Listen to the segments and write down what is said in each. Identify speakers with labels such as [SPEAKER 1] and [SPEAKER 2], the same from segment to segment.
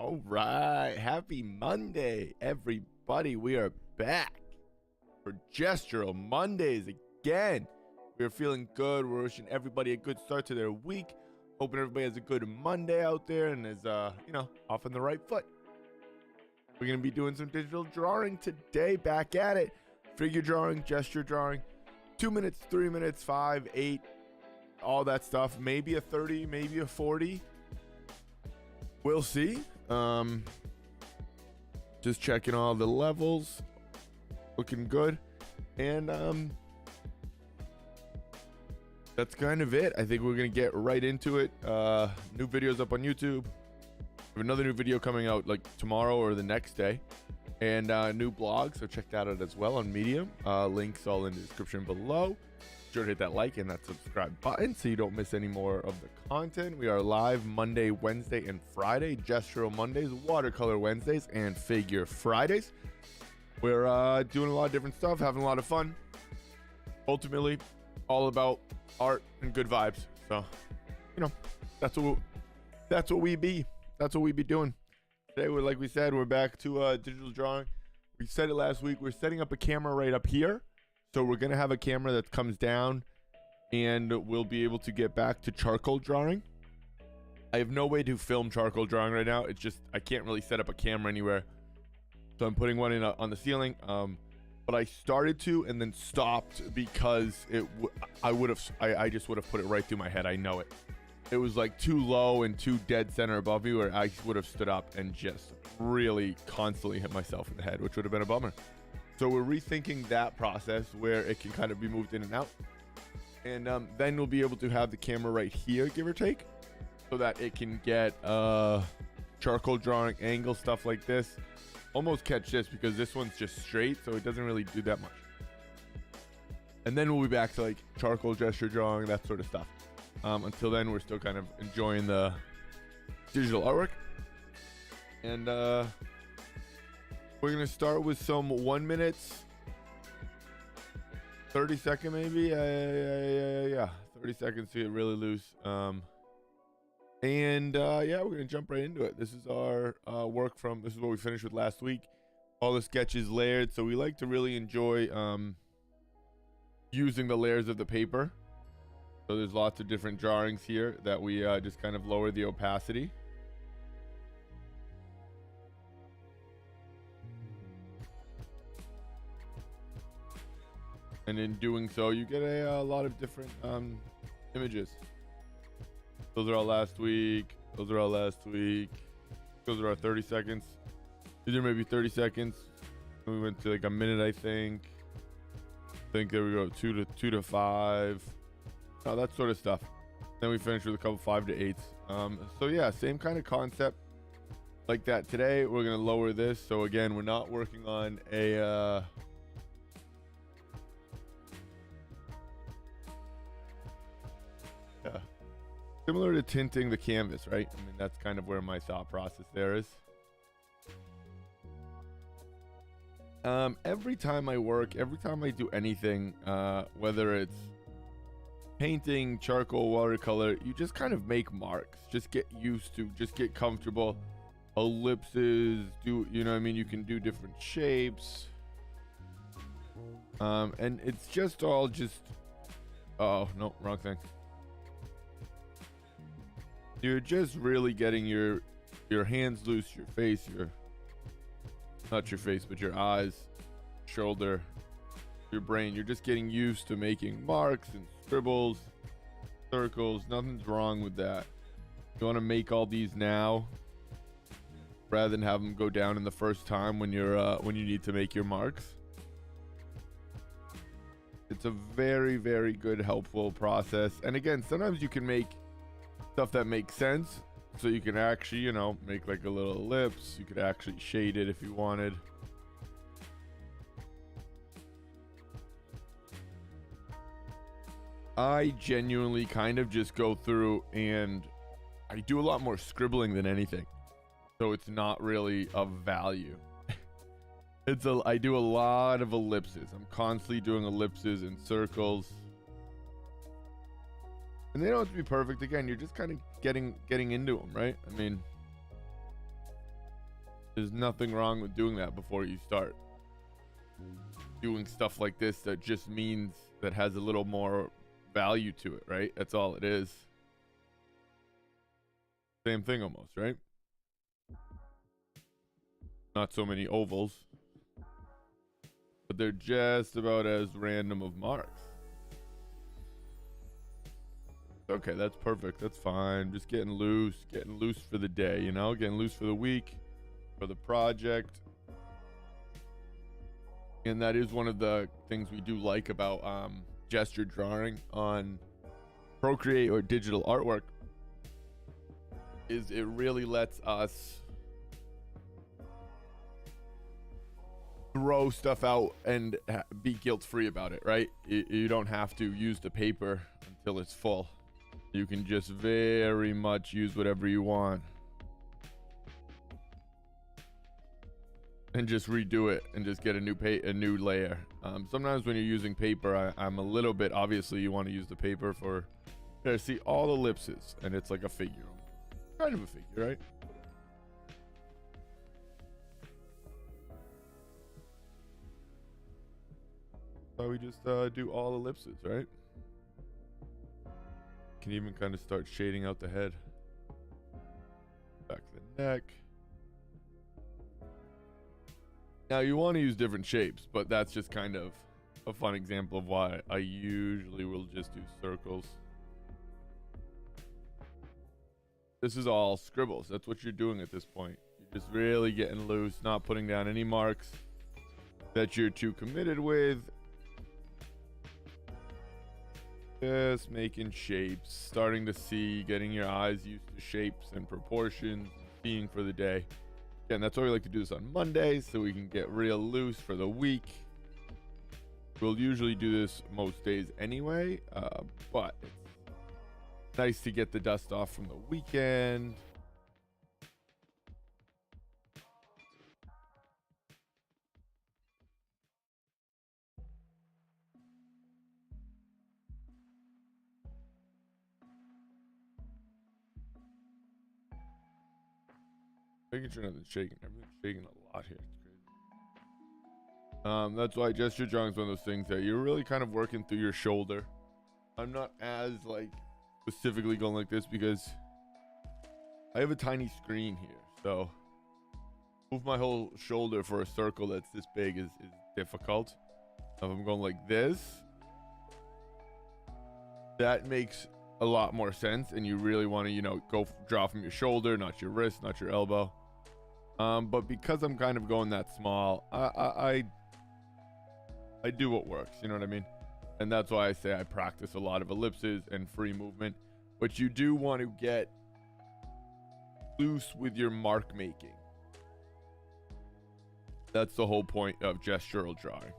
[SPEAKER 1] All right. Happy Monday, everybody. We are back for Gestural Mondays again. We're feeling good. We're wishing everybody a good start to their week. Hoping everybody has a good Monday out there and is, off on the right foot. We're going to be doing some digital drawing today. Back at it. Figure drawing, gesture drawing. 2 minutes, 3 minutes, 5, 8, all that stuff. Maybe a 30, maybe a 40. We'll see. Just checking all the levels. Looking good. And that's kind of it. I think we're going to get right into it. New videos up on YouTube. We have another new video coming out like tomorrow or the next day. And new blog, so check that out as well on Medium. Links all in the description below. Be sure to hit that like and that subscribe button so you don't miss any more of the content. We are live Monday, Wednesday, and Friday. Gestural Mondays, Watercolor Wednesdays, and Figure Fridays. We're doing a lot of different stuff, having a lot of fun. Ultimately, all about art and good vibes. So, that's what we be. That's what we be doing. Today, like we said, we're back to digital drawing. We said it last week. We're setting up a camera right up here. So we're going to have a camera that comes down and we'll be able to get back to charcoal drawing. I have no way to film charcoal drawing right now. It's just, I can't really set up a camera anywhere. So I'm putting one in on the ceiling. But I started to and then stopped because I just would have put it right through my head. I know it. It was like too low and too dead center above me where I would have stood up and just really constantly hit myself in the head, which would have been a bummer. So we're rethinking that process where it can kind of be moved in and out. And then we'll be able to have the camera right here, give or take, so that it can get charcoal drawing angle, stuff like this. Almost catch this because this one's just straight, so it doesn't really do that much. And then we'll be back to like charcoal gesture drawing, that sort of stuff. Until then, we're still kind of enjoying the digital artwork. And we're going to start with some 1 minute, 30 second maybe. Yeah, 30 seconds to get really loose. We're going to jump right into it. This is our work this is what we finished with last week. All the sketches layered. So we like to really enjoy using the layers of the paper. So there's lots of different drawings here that we just kind of lower the opacity. And in doing so, you get a lot of different images. Those are all last week. Those are all last week. Those are our 30 seconds. These are maybe 30 seconds. We went to like a minute, I think. There we go, 2 to 5. That sort of stuff. Then we finished with a couple 5 to 8s. So yeah, same kind of concept like that. Today we're gonna lower this. So again, we're not working on a similar to tinting the canvas, right? I mean, that's kind of where my thought process there is. Every time I work, every time I do anything, whether it's painting, charcoal, watercolor, you just kind of make marks. Just get used to, just get comfortable. Ellipses, you can do different shapes. And it's just all oh no, wrong thing. You're just really getting your hands loose, your face, not your face, but your eyes, shoulder, your brain. You're just getting used to making marks and scribbles, circles. Nothing's wrong with that. You want to make all these now rather than have them go down in the first time when you need to make your marks. It's a very, very good, helpful process. And again, sometimes you can make stuff that makes sense. So you can actually, make like a little ellipse. You could actually shade it if you wanted. I genuinely kind of just go through and I do a lot more scribbling than anything. So it's not really of value. I do a lot of ellipses. I'm constantly doing ellipses and circles. And they don't have to be perfect. Again, you're just kind of getting into them, right? I mean, There's nothing wrong with doing that before you start doing stuff like this. That just means that has a little more value to it, right? That's all it is. Same thing almost, right? Not so many ovals, but they're just about as random of marks. Okay, that's perfect. That's fine. Just getting loose for the day, you know, getting loose for the week, for the project. And that is one of the things we do like about gesture drawing on Procreate or digital artwork, is it really lets us throw stuff out and be guilt-free about it, right? You don't have to use the paper until it's full. You can just very much use whatever you want and just redo it and just get a new layer. Sometimes when you're using paper, I'm a little bit, obviously you want to use the paper for, see all the ellipses, and it's like a figure, kind of a figure, right? So we just do all ellipses, right? Can even kind of start shading out the head, back to the neck. Now you want to use different shapes, but that's just kind of a fun example of why I usually will just do circles. This is all scribbles. That's what you're doing at this point. You're just really getting loose, not putting down any marks that you're too committed with. Just making shapes, starting to see, getting your eyes used to shapes and proportions, seeing for the day. Again, that's why we like to do this on Mondays, so we can get real loose for the week. We'll usually do this most days anyway, but it's nice to get the dust off from the weekend. Making sure nothing's shaking. Everything's shaking a lot here. It's crazy. That's why gesture drawing is one of those things that you're really kind of working through your shoulder. I'm not as like specifically going like this because I have a tiny screen here, so move my whole shoulder for a circle that's this big is difficult. If I'm going like this, that makes a lot more sense, and you really want to, you know, go draw from your shoulder, not your wrist, not your elbow. But because I'm kind of going that small, I do what works, you know what I mean? And that's why I say I practice a lot of ellipses and free movement. But you do want to get loose with your mark making. That's the whole point of gestural drawing.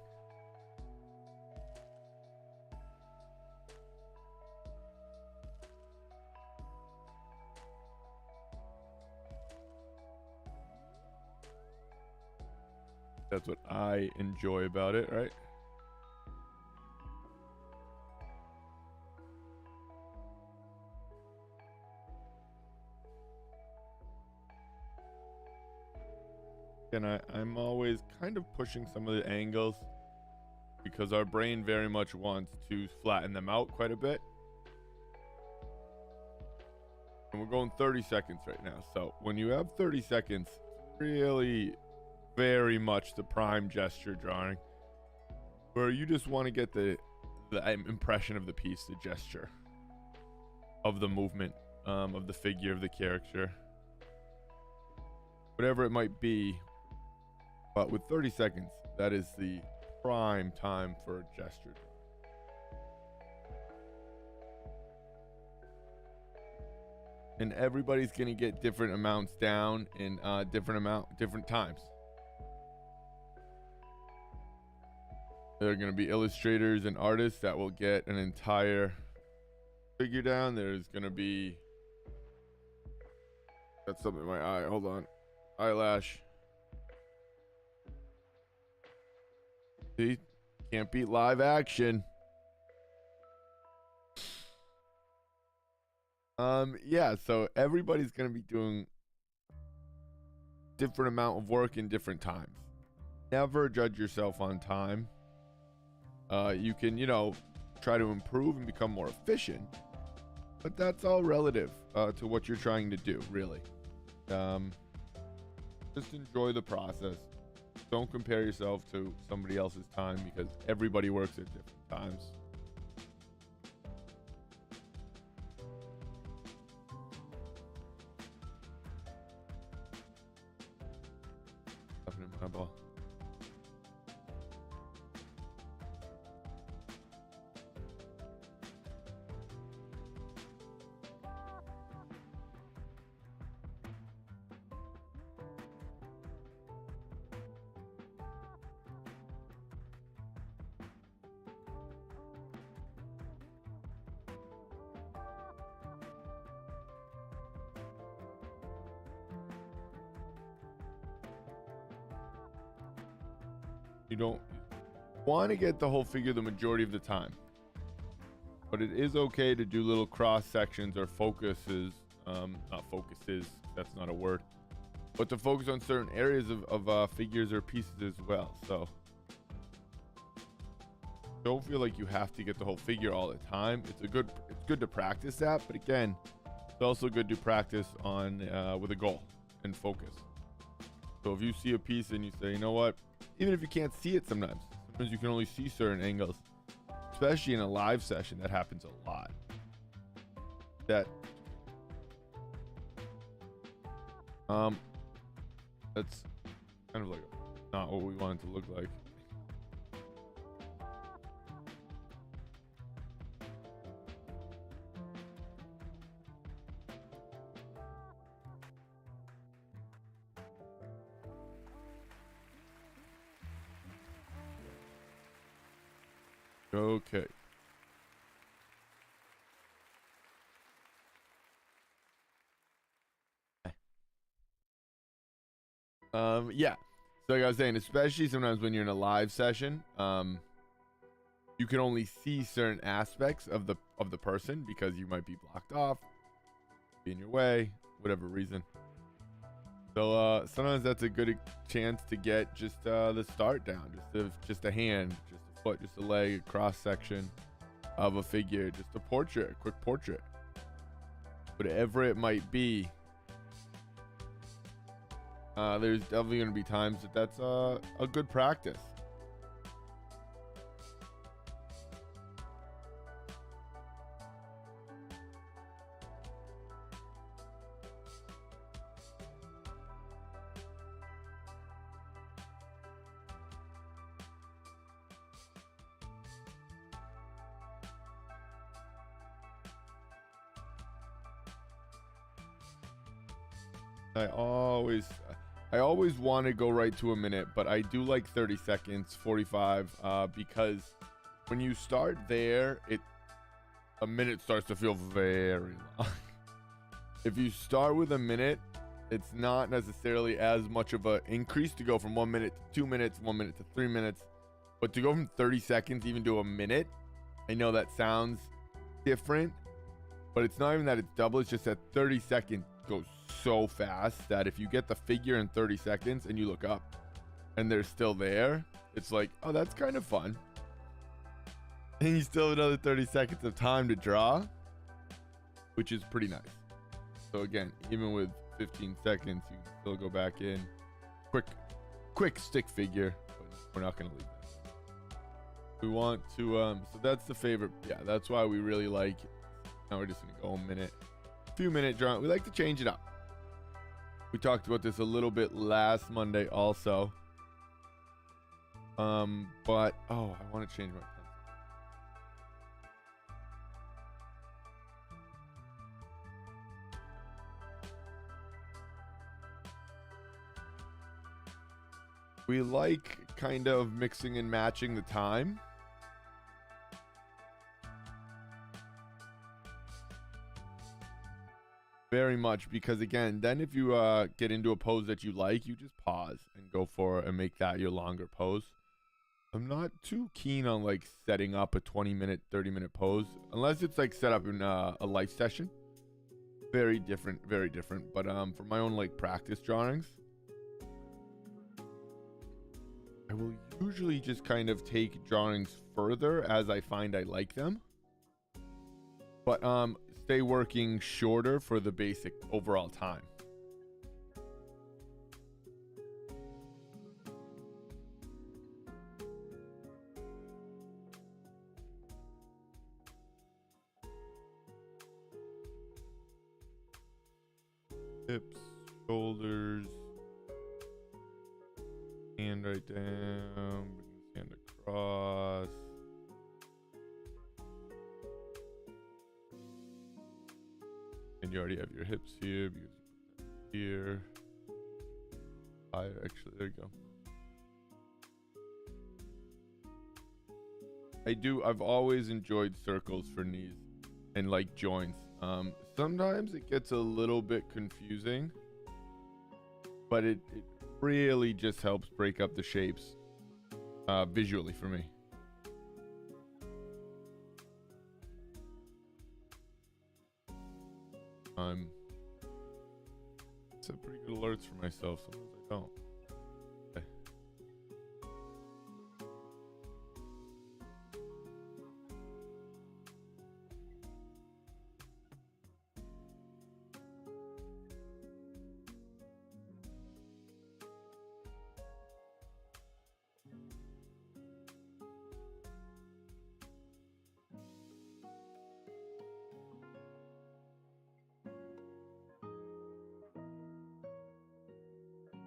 [SPEAKER 1] That's what I enjoy about it, right? And I'm always kind of pushing some of the angles because our brain very much wants to flatten them out quite a bit. And we're going 30 seconds right now. So when you have 30 seconds, really very much the prime gesture drawing, where you just want to get the impression of the piece, the gesture of the movement, of the figure, of the character, whatever it might be. But with 30 seconds, that is the prime time for a gesture drawing. And everybody's going to get different amounts down in different times. There are going to be illustrators and artists that will get an entire figure down. There's going to be... Got something in my eye. Hold on. Eyelash. See? Can't beat live action. Yeah, so everybody's going to be doing different amount of work in different times. Never judge yourself on time. You can, try to improve and become more efficient, but that's all relative to what you're trying to do, really. Just enjoy the process. Don't compare yourself to somebody else's time, because everybody works at different times. Nothing in my ball. You don't want to get the whole figure the majority of the time, but it is okay to do little cross sections or focuses, not focuses, that's not a word, but to focus on certain areas of figures or pieces as well. So don't feel like you have to get the whole figure all the time. It's good to practice that, but again, it's also good to practice on with a goal and focus. So if you see a piece and you say, you know what, even if you can't see it sometimes you can only see certain angles, especially in a live session. That happens a lot. That's kind of like not what we want it to look like. Okay. Yeah. So like I was saying, especially sometimes when you're in a live session, you can only see certain aspects of the person because you might be blocked off, be in your way, whatever reason. So sometimes that's a good chance to get just the start down, just a hand, just a foot, just a leg, a cross section of a figure, just a portrait, a quick portrait, whatever it might be. There's definitely going to be times that's a good practice. I always want to go right to a minute, but I do like 30 seconds, 45, because when you start there, a minute starts to feel very long. If you start with a minute, it's not necessarily as much of an increase to go from 1 minute to 2 minutes, 1 minute to 3 minutes, but to go from 30 seconds even to a minute, I know that sounds different, but it's not even that it's double, it's just that 30 seconds goes so fast that if you get the figure in 30 seconds and you look up and they're still there, it's like, oh, that's kind of fun. And you still have another 30 seconds of time to draw, which is pretty nice. So again, even with 15 seconds, you can still go back in. Quick stick figure, but we're not going to leave that. We want to, so that's the favorite. Yeah, that's why we really like, now we're just going to go a minute. Few minute drawing. We like to change it up. We talked about this a little bit last Monday also. But oh, I want to change my pencil. We like kind of mixing and matching the time. Very much, because again, then if you get into a pose that you like, you just pause and go for it and make that your longer pose. I'm not too keen on like setting up a 20-minute, 30-minute pose unless it's like set up in a live session. Very different, very different. But for my own like practice drawings, I will usually just kind of take drawings further as I find I like them. But stay working shorter for the basic overall time. Hips, shoulders, hand right down, bring his hand across. And you already have your hips here because you put them here. Actually, there you go. I've always enjoyed circles for knees and like joints. Sometimes it gets a little bit confusing, but it really just helps break up the shapes visually for me. Set pretty good alerts for myself. Sometimes I don't. Okay.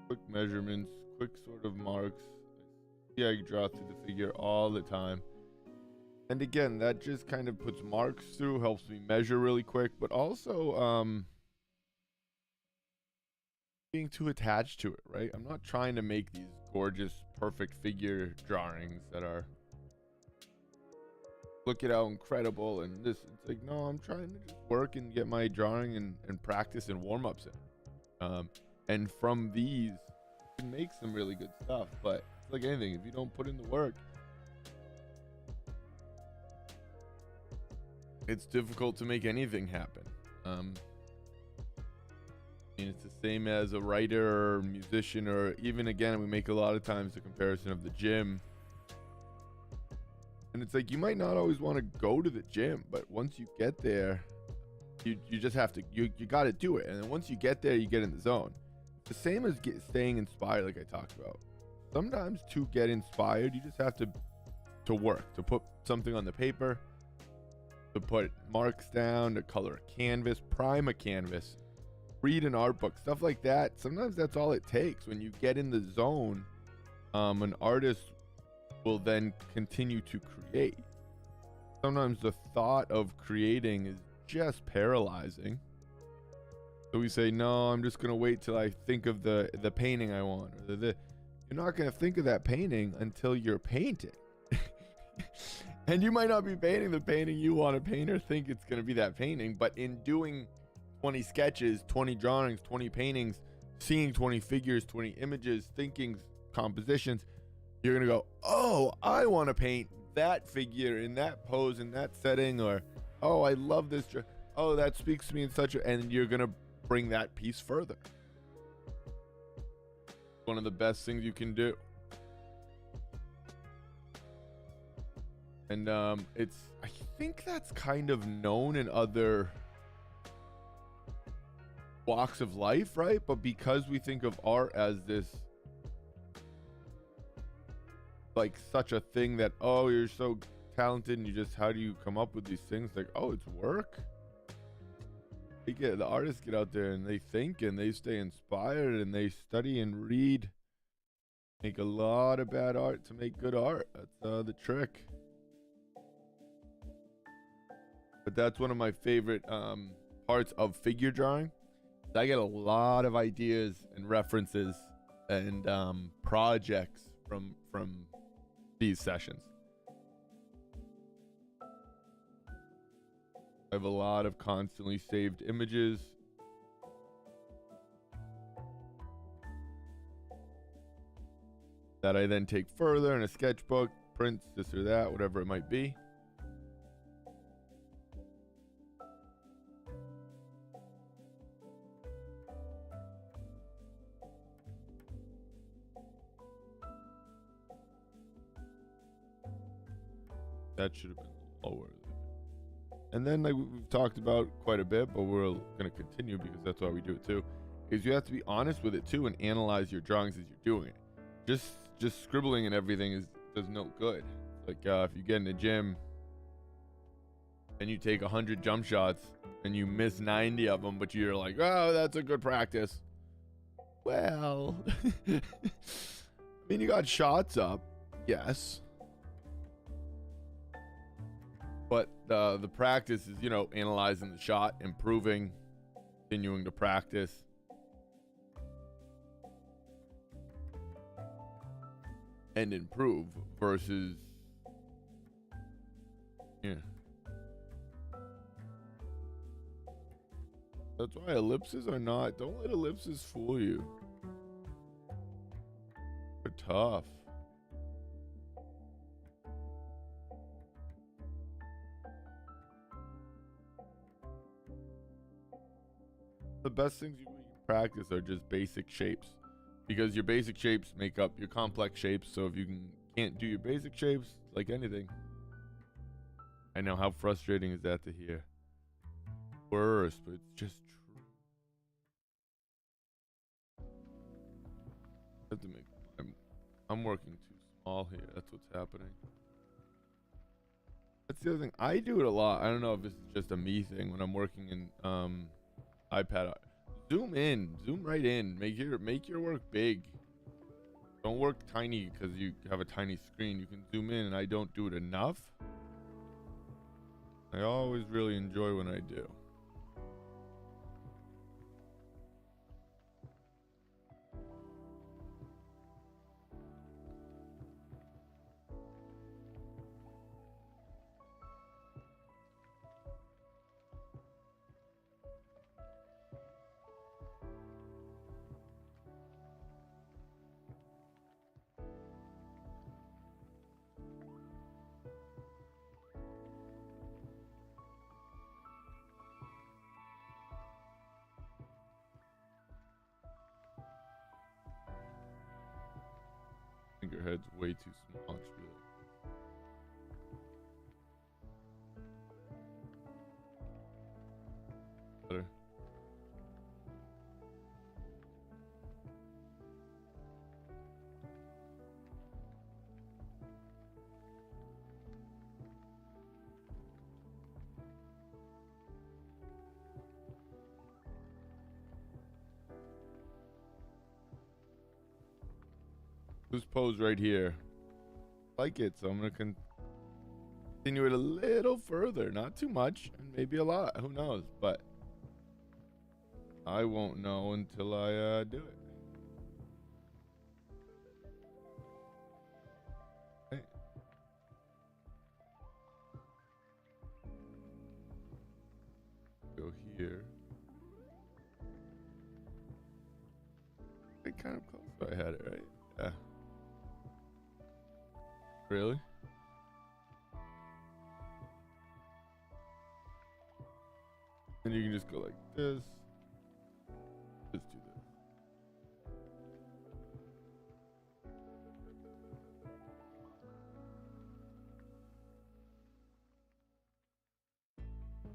[SPEAKER 1] Quick measurements, quick sort of marks. Yeah, you draw through the figure all the time. And again, that just kind of puts marks through, helps me measure really quick, but also being too attached to it, right? I'm not trying to make these gorgeous, perfect figure drawings that are look at how incredible and this. It's like, no, I'm trying to just work and get my drawing and practice and warm-ups in. And from these, you can make some really good stuff. But it's like anything, if you don't put in the work, it's difficult to make anything happen. And it's the same as a writer or musician, or even, again, we make a lot of times the comparison of the gym. And it's like, you might not always want to go to the gym, but once you get there, you just have to, you got to do it. And then once you get there, you get in the zone. The same as staying inspired, like I talked about. Sometimes to get inspired, you just have to work, to put something on the paper, to put marks down, to color a canvas, prime a canvas, read an art book, stuff like that. Sometimes that's all it takes. When you get in the zone, an artist will then continue to create. Sometimes the thought of creating is just paralyzing. So we say, no, I'm just going to wait till I think of the painting I want. Or you're not going to think of that painting until you're painting. And you might not be painting the painting you want to paint or think it's going to be that painting. But in doing 20 sketches, 20 drawings, 20 paintings, seeing 20 figures, 20 images, thinking compositions, you're going to go, oh, I want to paint that figure in that pose, in that setting. Or, oh, I love this. Oh, that speaks to me in such a... And you're going to bring that piece further. One of the best things you can do. And I think that's kind of known in other walks of life, right? But because we think of art as this, like, such a thing that, oh, you're so talented and you just, how do you come up with these things? Like, oh, it's work. The artists get out there and they think and they stay inspired and they study and read, make a lot of bad art to make good art. That's the trick. But that's one of my favorite parts of figure drawing. I get a lot of ideas and references and projects from these sessions. I have a lot of constantly saved images. That I then take further in a sketchbook, prints, this or that, whatever it might be. That should have been lower. And then, like we've talked about quite a bit, but we're going to continue because that's why we do it too, is you have to be honest with it too and analyze your drawings as you're doing it. Just scribbling and everything does no good. Like if you get in the gym and you take 100 jump shots and you miss 90 of them, but you're like, oh, that's a good practice. Well, I mean, you got shots up, yes. But the practice is, analyzing the shot, improving, continuing to practice. And improve versus, yeah. That's why ellipses are not, don't let ellipses fool you. They're tough. The best things you can practice are just basic shapes, because your basic shapes make up your complex shapes. So if you can't do your basic shapes, like anything. I know, how frustrating is that to hear? Worse, but it's just true. I have to make. I'm working too small here. That's what's happening. That's the other thing. I do it a lot. I don't know if this is just a me thing when I'm working in iPad. Zoom in, zoom right in. Make your work big. Don't work tiny because you have a tiny screen. You can zoom in, and I don't do it enough. I always really enjoy when I do. I think your head's way too small. It should be like better. This pose right here, I like it, so I'm gonna continue it a little further, not too much, and maybe a lot. Who knows? But I won't know until I do it. Okay. Go here. I kind of close, but I had it right. Yeah. Really? And you can just go like this. Just do this.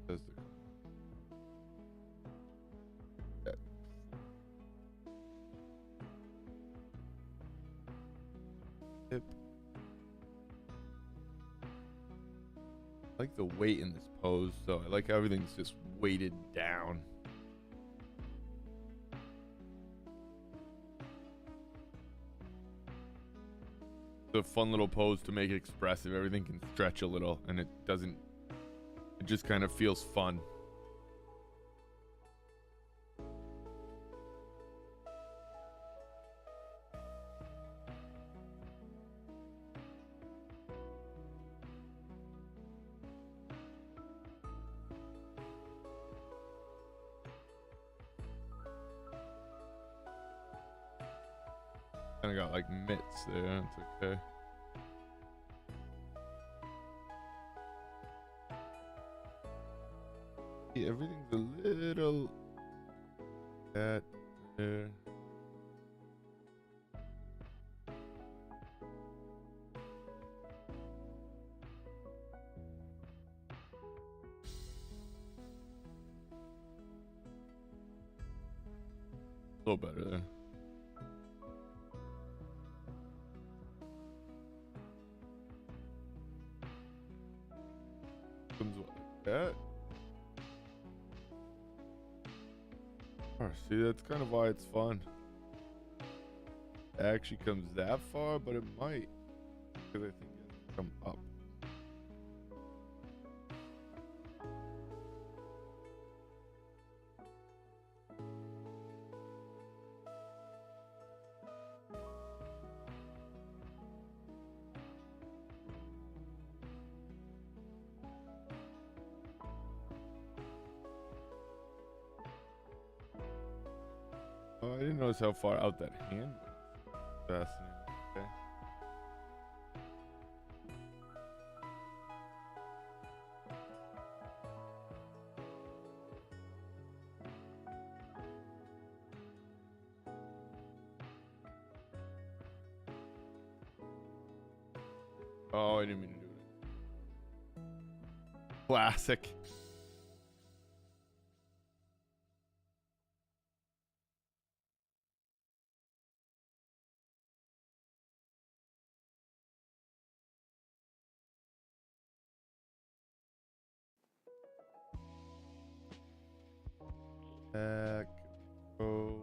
[SPEAKER 1] That's the that. Hip. I like the weight in this pose, so I like how everything's just weighted down. It's a fun little pose to make it expressive. Everything can stretch a little, and it just kind of feels fun. Kind of got like mitts there. It's okay. Yeah, everything's a little that there. A little better there. Comes like that. Oh, see, that's kind of why it's fun. It actually comes that far, but it might. Because I think it has to come up. Oh, I didn't notice how far out that hand went. Fascinating. Okay. Oh, I didn't mean to do it. Classic. Back. Go.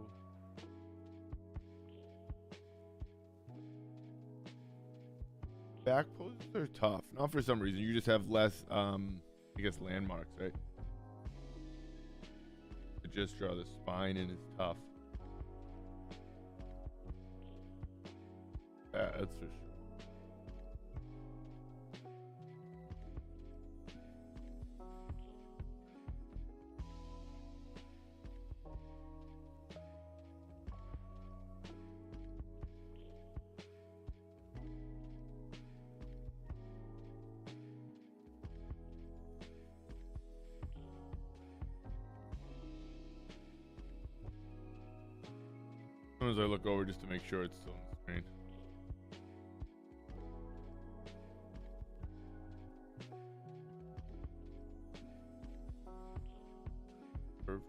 [SPEAKER 1] Back poses are tough. Not for some reason. You just have less, I guess, landmarks, right? To just draw the spine in is tough. Yeah, that's for sure. As soon as I look over just to make sure it's still on the screen. Curved.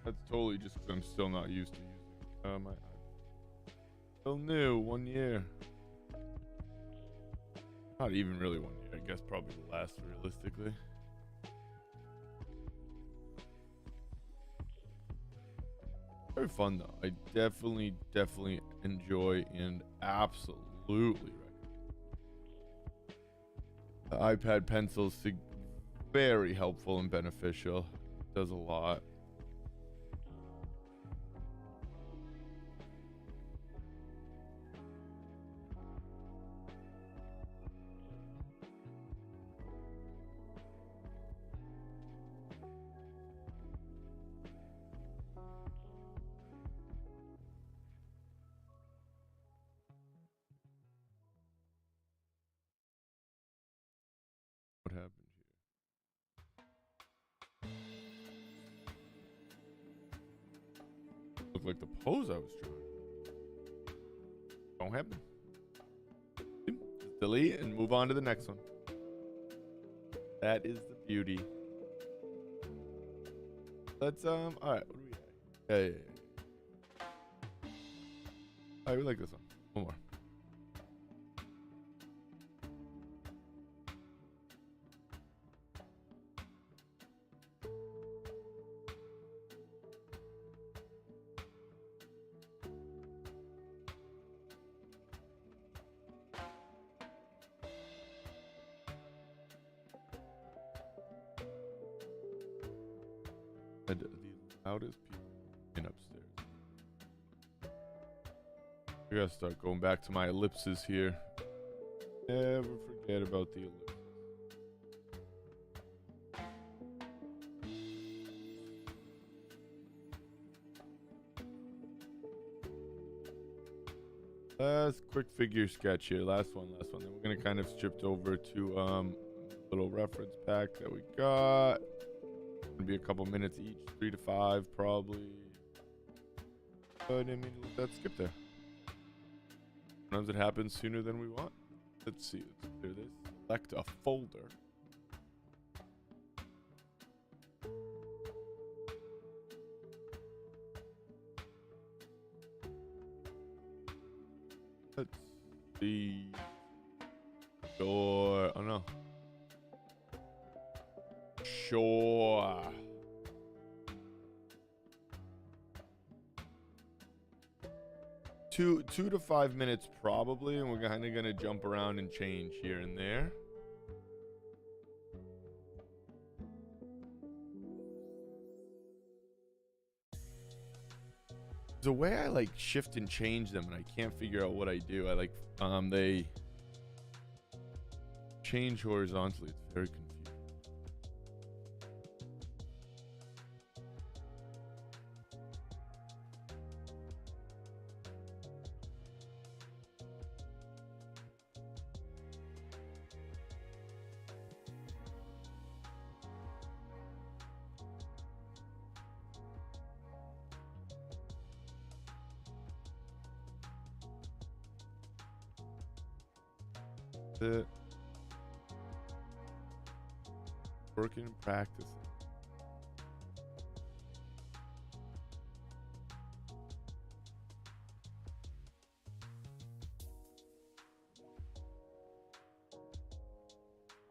[SPEAKER 1] That's totally just because I'm still not used to using my still new 1 year. Not even really 1 year. I guess probably the last realistically. Very fun though. I definitely enjoy and absolutely recommend. The iPad pencil's very helpful and beneficial. Does a lot. What happened here? Looked like the pose I was trying. Don't happen. Just delete and move on to the next one. That is the beauty. Let's all right, what do we have? Yeah. All right, we like this one. One more. The loudest people in upstairs. I gotta start going back to my ellipses here. Never forget about the ellipses. Last quick figure sketch here. Last one. Then we're gonna kind of shift over to little reference pack that we got. Gonna be a couple minutes each, 3 to 5 probably. But I mean, let's skip there. Sometimes it happens sooner than we want. Let's see. Let's clear this. Select a folder. Let's see. Sure. Oh no. Sure. Two to 5 minutes probably, and we're kind of gonna jump around and change here and there. There's a way I like shift and change them, and I can't figure out what I do. I like they change horizontally. It's very confusing. It. Working and practicing.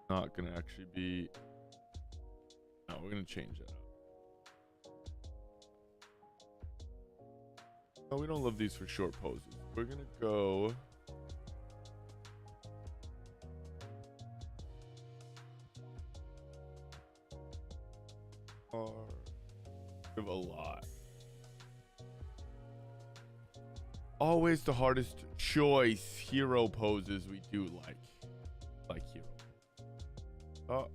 [SPEAKER 1] Not gonna actually be. No, we're gonna change that up. No, we don't love these for short poses. We're gonna go. Of a lot. Always the hardest choice. Hero poses we do like hero. Oh.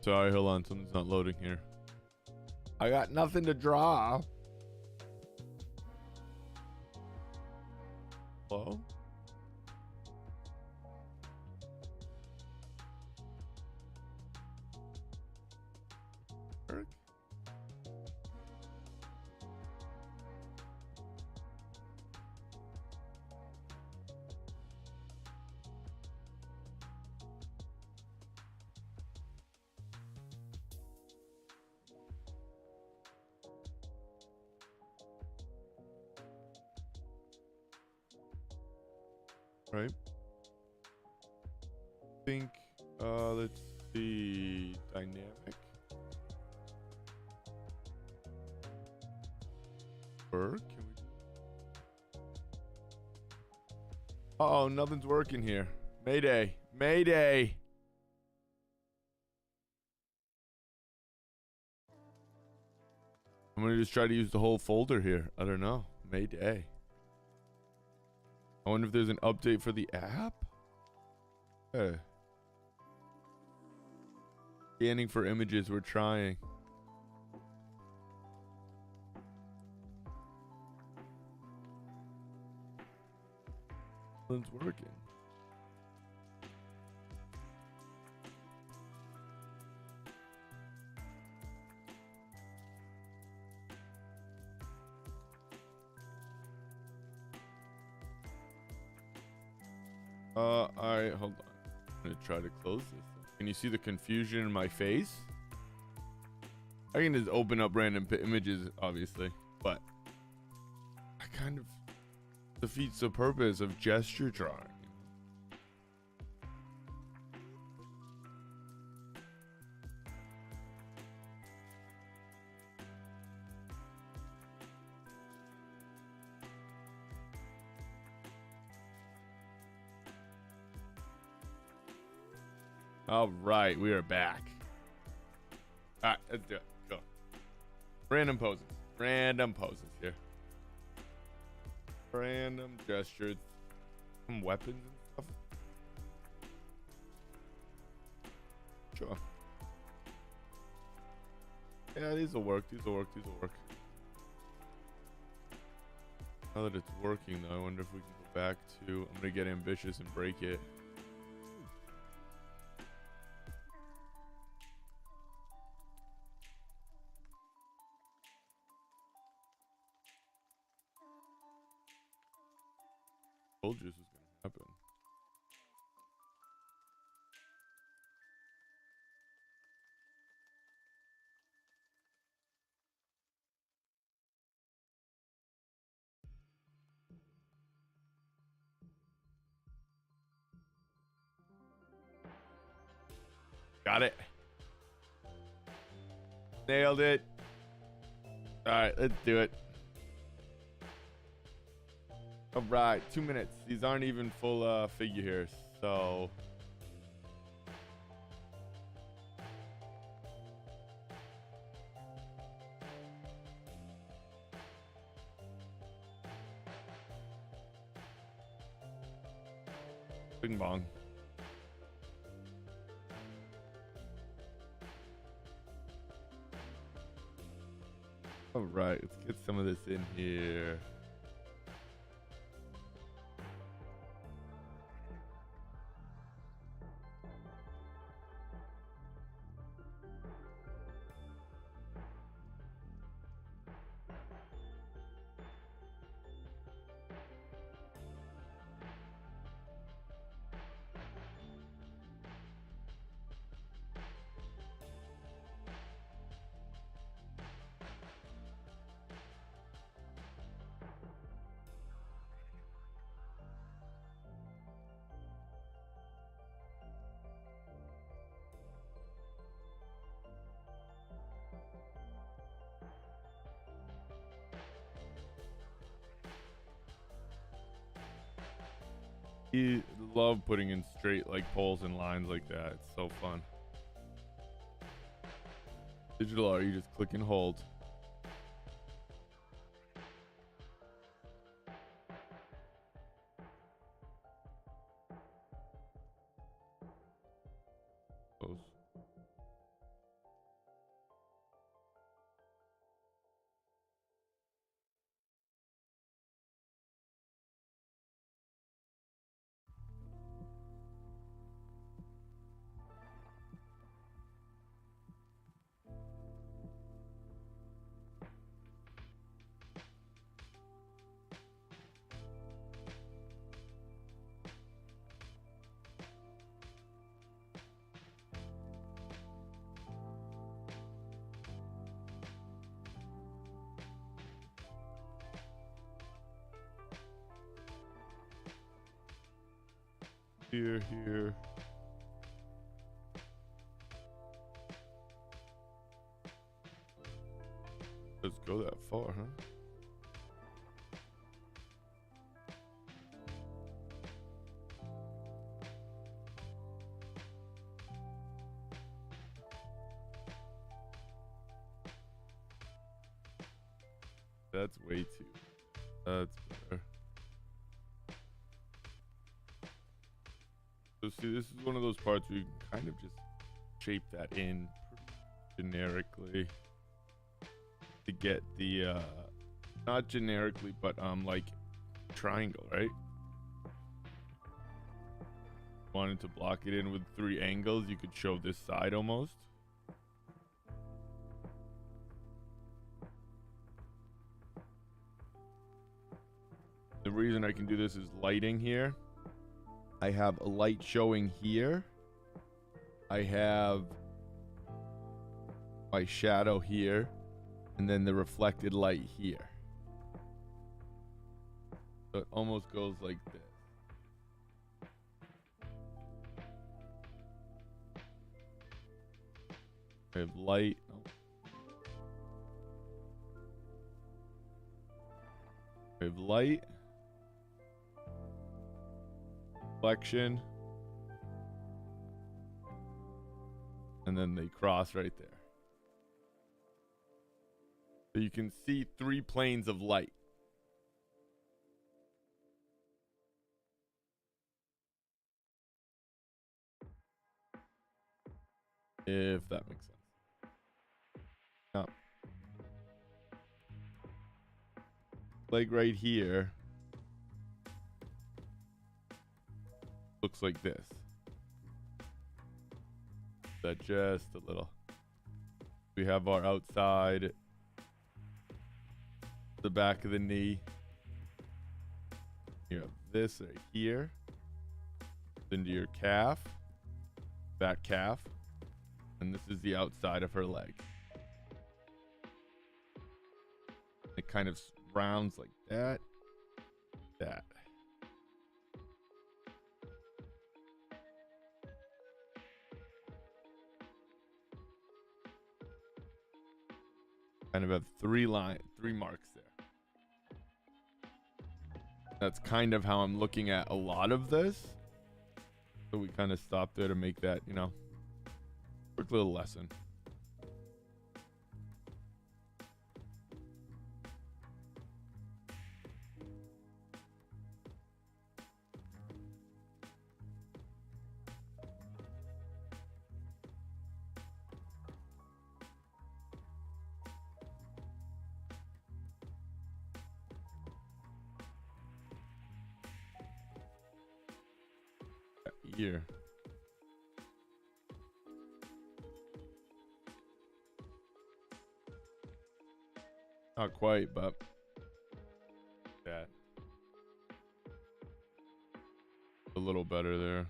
[SPEAKER 1] Sorry, hold on. Something's not loading here. I got nothing to draw. Hello? Eric? Right. Think let's see, dynamic work. Can we Uh-oh, nothing's working here. Mayday. Mayday. I'm gonna just try to use the whole folder here. I don't know. Mayday. I wonder if there's an update for the app? Hey. Scanning for images, we're trying. It's working. Alright, hold on. I'm gonna try to close this. Can you see the confusion in my face? I can just open up random images, obviously, but I kind of defeats the purpose of gesture drawing. All right, we are back. All right, let's do it. Go. Random poses. Random poses here. Random gestures. Some weapons and stuff. Sure. Yeah, these will work. These will work. These will work. Now that it's working, though, I wonder if we can go back to... I'm going to get ambitious and break it. Told you this was going to happen. Got it. Nailed it. All right, let's do it. All right, 2 minutes. These aren't even full figure here, so... Bing bong. All right, let's get some of this in here. You love putting in straight like poles and lines like that. It's so fun. Digital art, you just click and hold. Close. Here. Let's go that far, huh? That's way too. That's better. So see, this is one of those parts where you can kind of just shape that in generically to get the not generically, but like triangle, right? Wanted to block it in with 3 angles, you could show this side almost. The reason I can do this is lighting here. I have a light showing here. I have my shadow here, and then the reflected light here. So it almost goes like this. I have light. I have light. Reflection. And then they cross right there. So you can see 3 planes of light. If that makes sense. Now, like right here, looks like this. That just a little. We have our outside, the back of the knee. You have this right here, into your calf, back calf, and this is the outside of her leg. It kind of rounds like that, that. Kind of have 3 marks there. That's kind of how I'm looking at a lot of this. So we kind of stopped there to make that, you know, quick little lesson. Ear. Not quite, but that. A little better there.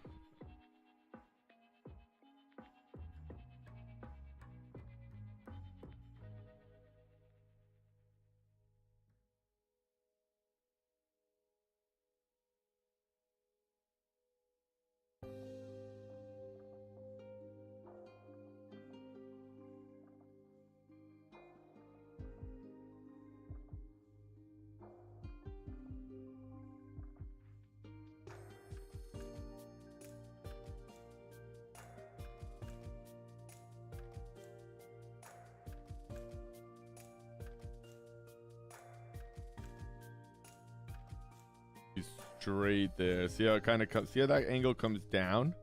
[SPEAKER 1] Straight there. See how it kind of comes? See how that angle comes down?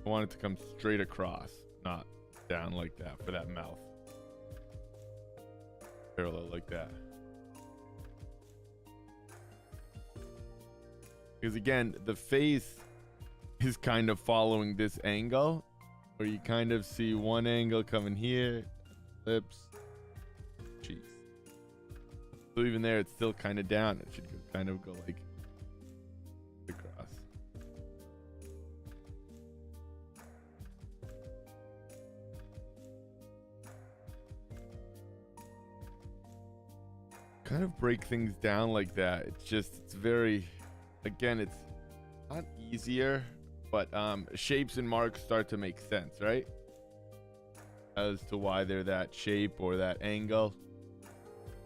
[SPEAKER 1] I want it to come straight across, not down like that for that mouth. Parallel like that. Because again, the face is kind of following this angle, where you kind of see one angle coming here, lips, cheeks. So even there, it's still kind of down. It should kind of go like across. Kind of break things down like that. It's very, again, it's not easier, but shapes and marks start to make sense, right? As to why they're that shape or that angle.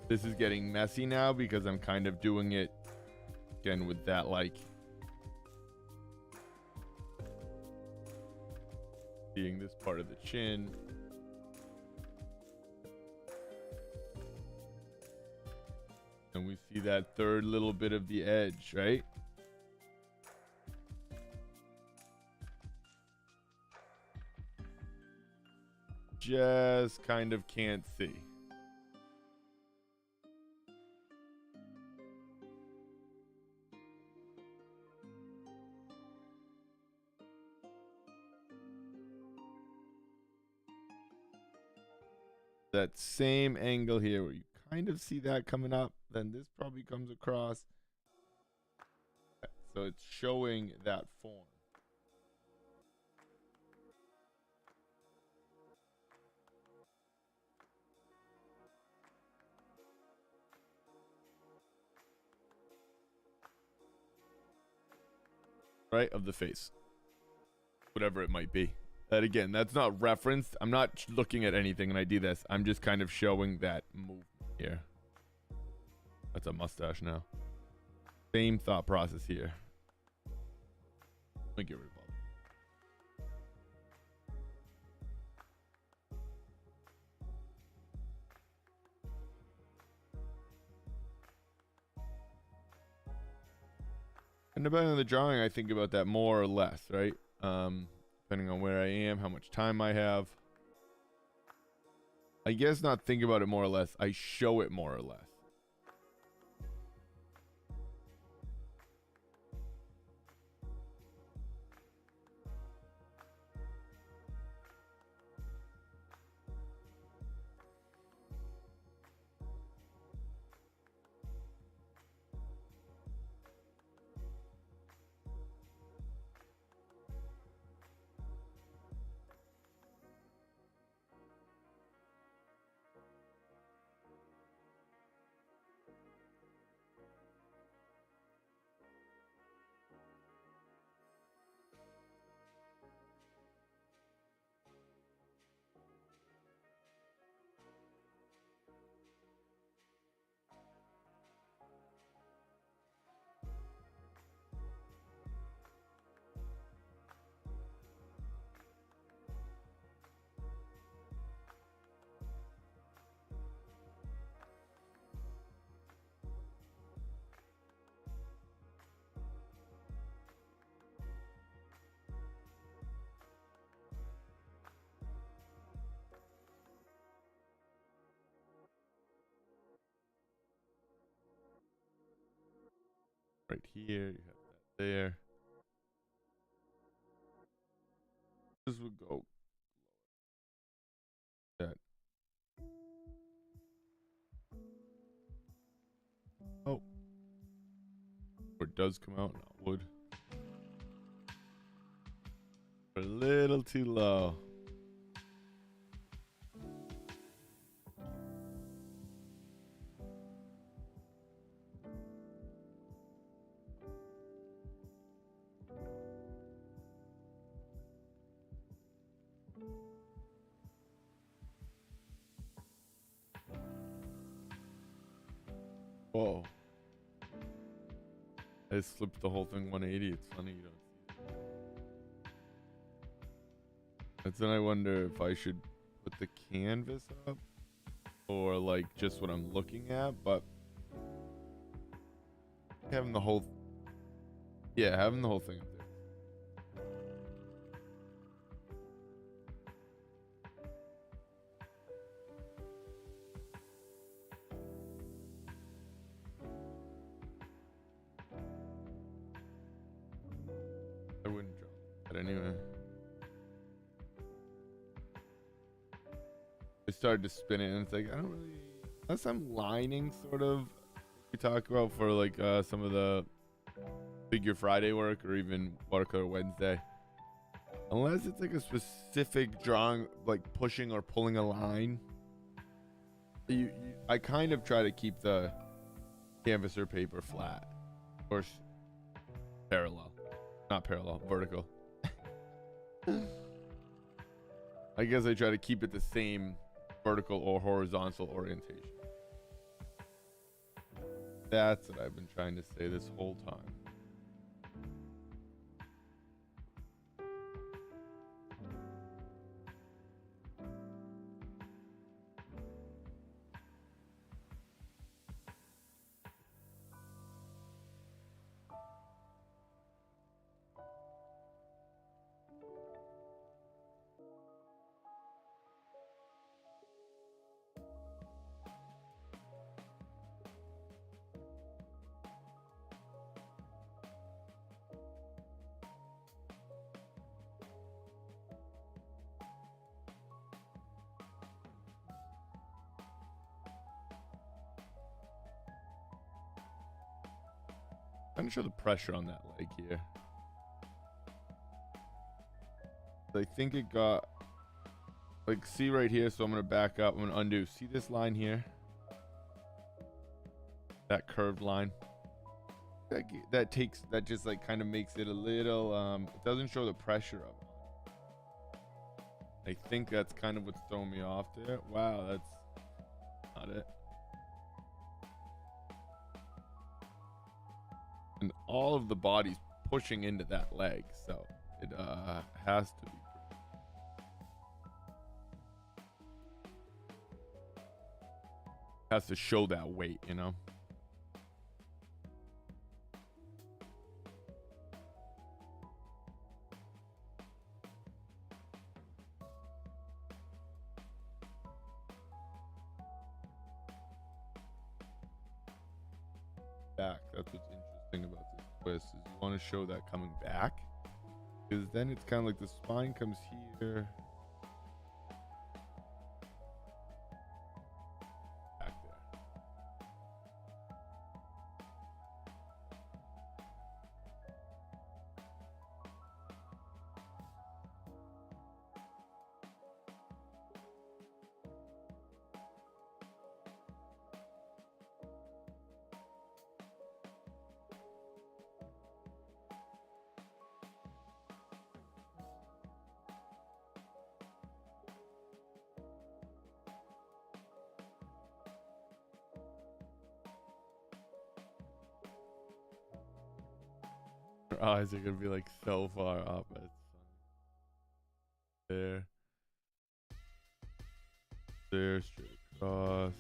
[SPEAKER 1] This is getting messy now because I'm kind of doing it again with that, like, seeing this part of the chin. And we see that third little bit of the edge, right? Just kind of can't see. That same angle here where you kind of see that coming up, then this probably comes across. So it's showing that form. Right, of the face. Whatever it might be. That again, that's not referenced. I'm not looking at anything and I do this. I'm just kind of showing that movement here. That's a mustache now. Same thought process here. Let me get rid of all that. depending on the drawing, I think about that more or less, right? Depending on where I am, how much time I have. I guess not think about it more or less. I show it more or less. Right here, you have that there. This would go that. Oh, or it does come out. No, it would. A little too low. Whoa. I just flipped the whole thing 180. It's funny you don't see it. That's when I wonder if I should put the canvas up or like just what I'm looking at, but having the whole thing up there. I wouldn't draw that anyway. I started to spin it and it's like I don't really, unless I'm lining sort of we talk about for like some of the Figure Friday work or even Watercolor Wednesday. Unless it's like a specific drawing, like pushing or pulling a line, I kind of try to keep the canvas or paper flat or parallel, not parallel, vertical. I guess I try to keep it the same vertical or horizontal orientation. That's what I've been trying to say this whole time. I'm trying to show the pressure on that leg here. I think it got, like, see right here, so I'm going to back up. I'm going to undo. See this line here? That curved line? That just, like, kind of makes it a little, it doesn't show the pressure of it. I think that's kind of what's throwing me off there. Wow, that's not it. And all of the body's pushing into that leg, so it has to be. Has to show that weight, you know. back. That's what's interesting about this twist, is you want to show that coming back, because then it's kind of like the spine comes here, back there. Her eyes are gonna be like so far up. There. There, straight across.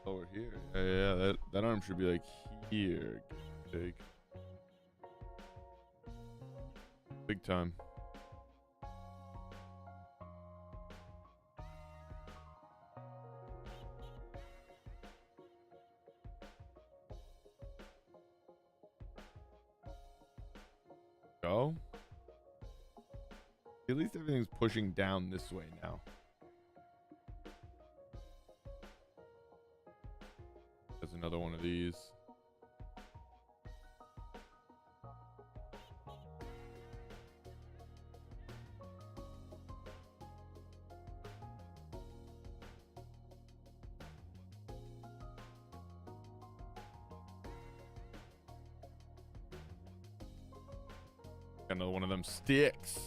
[SPEAKER 1] Over here. Yeah, that arm should be like here. Big. Big time. Go. At least everything's pushing down this way now. There's another one of these. Got another one of them sticks.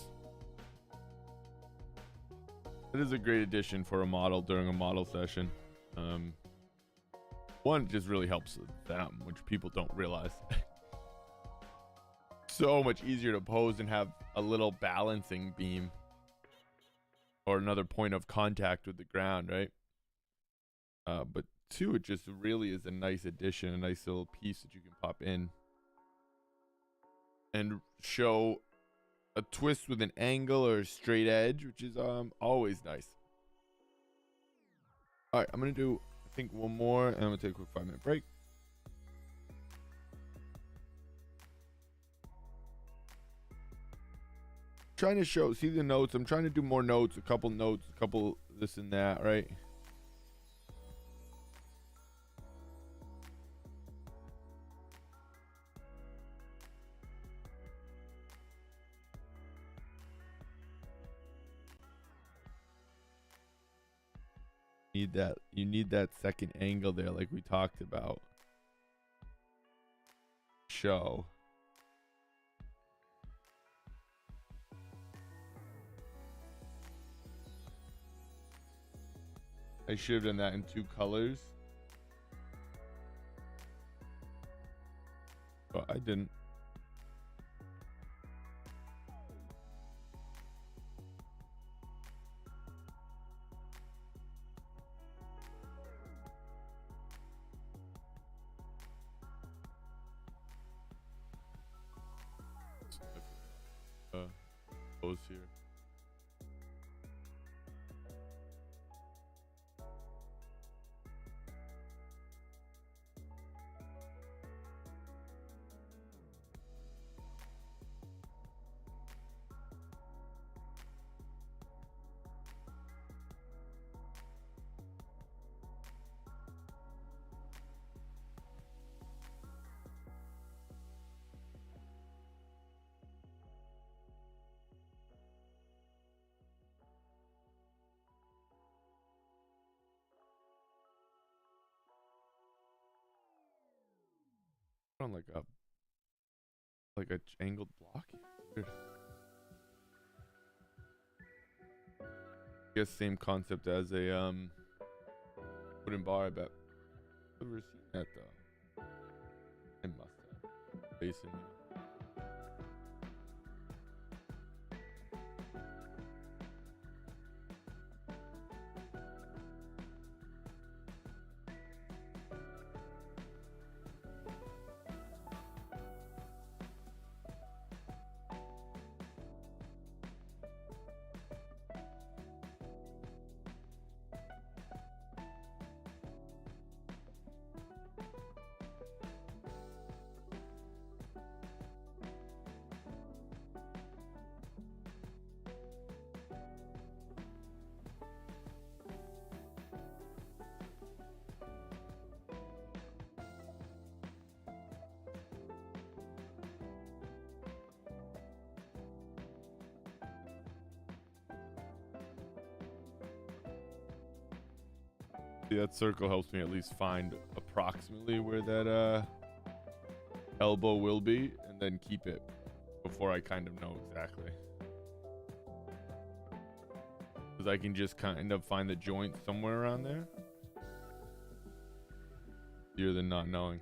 [SPEAKER 1] It is a great addition for a model during a model session. One, just really helps them, which people don't realize. So much easier to pose and have a little balancing beam or another point of contact with the ground, right? But two, it just really is a nice addition, a nice little piece that you can pop in and show a twist with an angle or a straight edge, which is always nice. All right, I'm gonna do, I think, one more, and I'm gonna take a quick 5-minute break. Trying to show, see the notes. I'm trying to do more notes, a couple this and that, right? You need that second angle there, like we talked about. Show. I should have done that in 2 colors. But I didn't. Pose here. on like a angled block. Weird. I guess same concept as a wooden bar, I bet. Never seen that though. I must have. Basin. That circle helps me at least find approximately where that elbow will be, and then keep it before I kind of know exactly. Because I can just kind of find the joint somewhere around there. Easier than not knowing.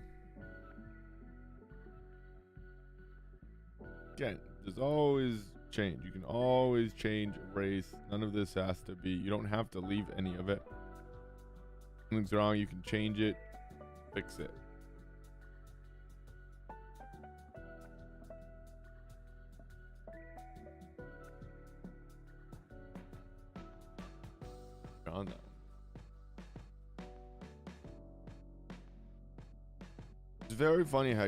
[SPEAKER 1] Again, there's always change. You can always change, erase. None of this has to be. You don't have to leave any of it. Something's wrong, you can change it, fix it. On that one. It's very funny how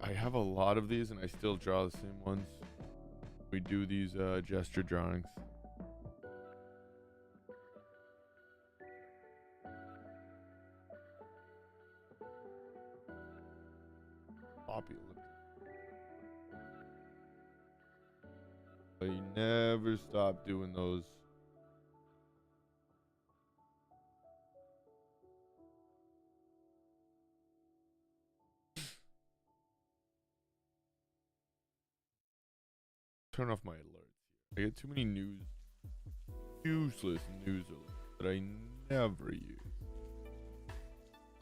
[SPEAKER 1] I have a lot of these and I still draw the same ones. We do these gesture drawings. But you never stop doing those. Turn off my alerts here. I get too many useless news alerts that I never use.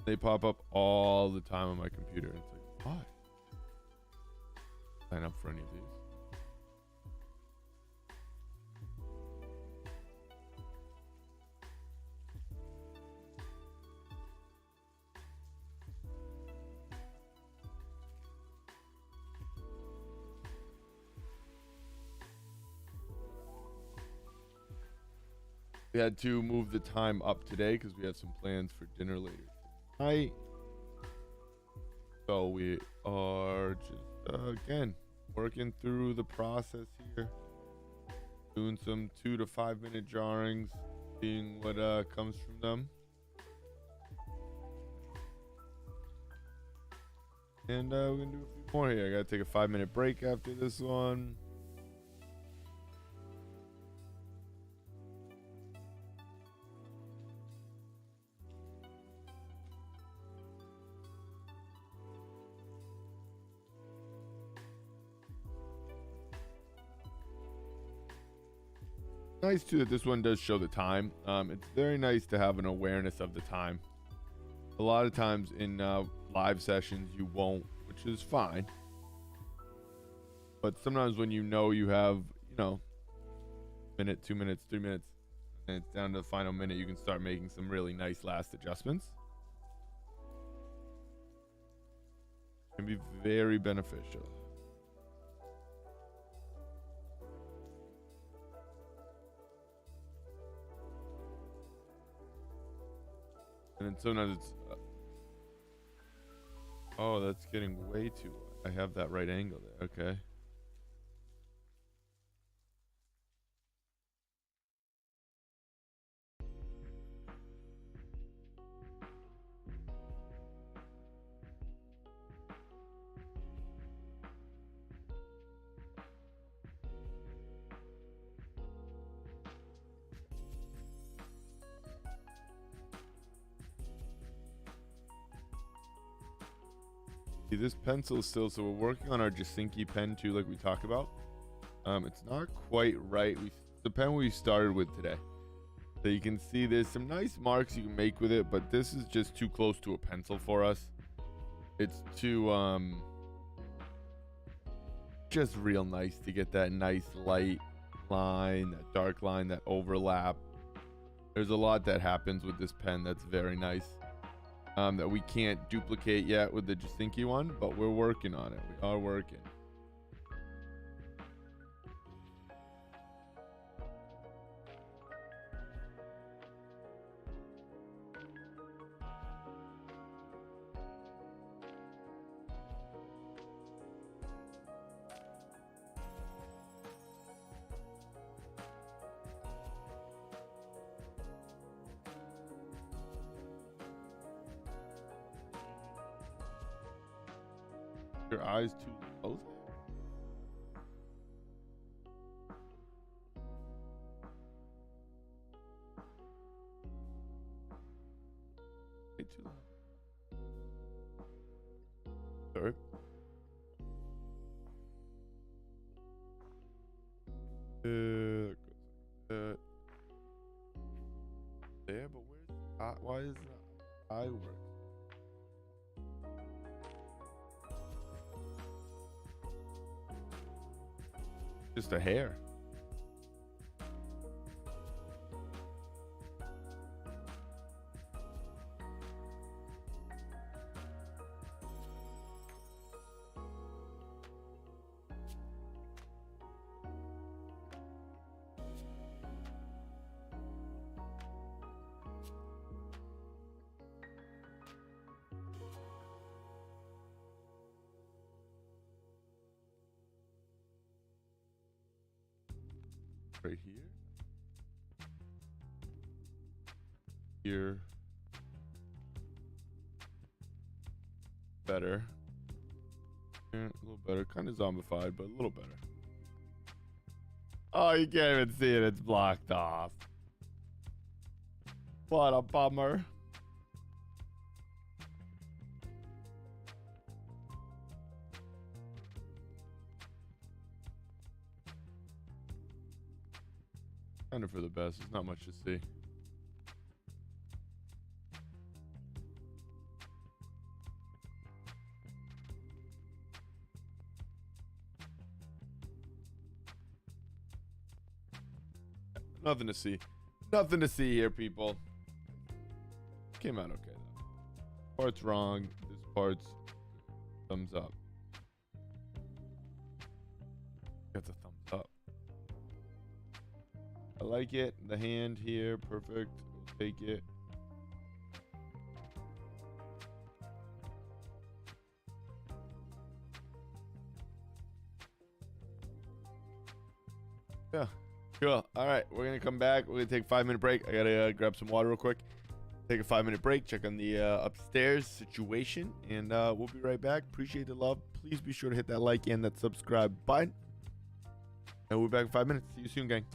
[SPEAKER 1] They pop up all the time on my computer. It's like, why? Sign up for any of these. We had to move the time up today because we have some plans for dinner later tonight. So we are just, again, working through the process here. Doing some 2 to 5 minute drawings, seeing what comes from them. And we're going to do a few more here. I got to take a 5-minute break after this one. Nice too that this one does show the time. It's very nice to have an awareness of the time. A lot of times in live sessions you won't, which is fine. But sometimes when you know you have, minute, 2 minutes, 3 minutes, and it's down to the final minute, you can start making some really nice last adjustments. It can be very beneficial. And then sometimes it's, oh, that's getting way too, I have that right angle there. Okay. See, this pencil is still, so we're working on our Jasinki pen too, like we talked about. It's not quite right. The pen we started with today. So you can see there's some nice marks you can make with it, but this is just too close to a pencil for us. It's too just real nice to get that nice light line, that dark line, that overlap. There's a lot that happens with this pen that's very nice, that we can't duplicate yet with the Jasinki one, but we're working on it. We are working. Your eyes too close. Way too low. Sorry. There, but where's why is the eye work? Just a hair. Right here. Here. Better. Yeah, a little better. Kind of zombified, but a little better. Oh, you can't even see it. It's blocked off. What a bummer. Kind of for the best. There's not much to see. Nothing to see. Nothing to see here, people. Came out okay, though. Part's wrong. This part's thumbs up. That's a thumbs up. I like it. The hand here, perfect. We'll take it. Yeah. Cool. All right. We're going to come back. We're going to take a 5-minute break. I got to grab some water real quick. Take a 5-minute break. Check on the upstairs situation. And we'll be right back. Appreciate the love. Please be sure to hit that like and that subscribe button. And we'll be back in 5 minutes. See you soon, gang.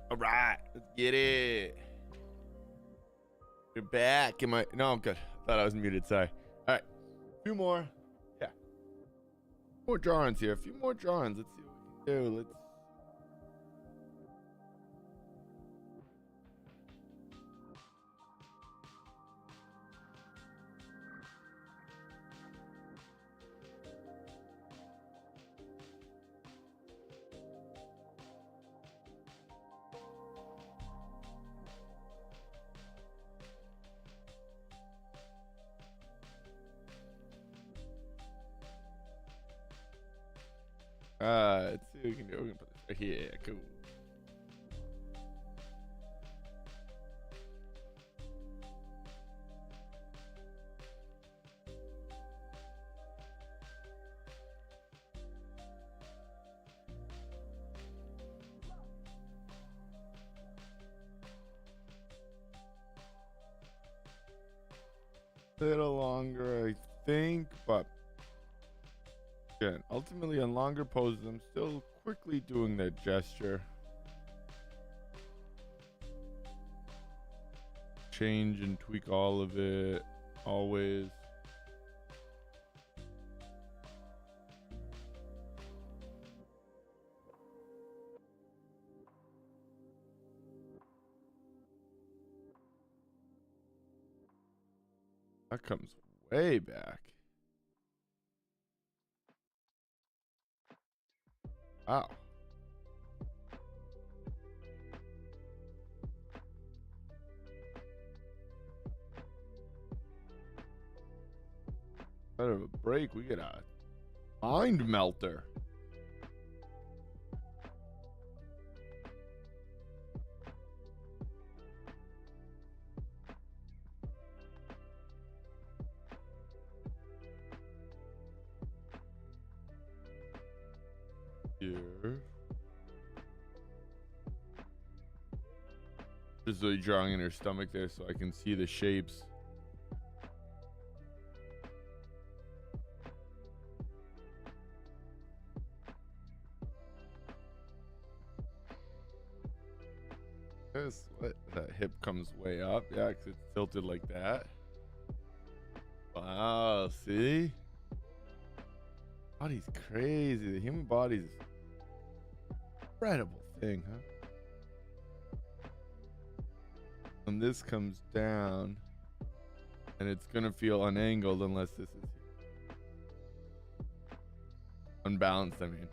[SPEAKER 1] All right, let's get it. We're back. Am I? No, I'm good. I thought I was muted. Sorry. All right, a few more. Yeah, more drawings here. A few more drawings. Let's see what we can do. Let's. Let's see what we can do. We're gonna put this right here. Cool. A little longer, I think, but again, ultimately on longer poses, I'm still quickly doing that gesture. Change and tweak all of it, always. That comes way back. Wow. Out of a break, we get a mind melter. Here. Just really drawing in her stomach there so I can see the shapes. This, what? That hip comes way up. Yeah, because it's tilted like that. Wow, see? Body's crazy. The human body's an incredible thing, huh? When this comes down, and it's gonna feel unangled unless this is unbalanced, I mean.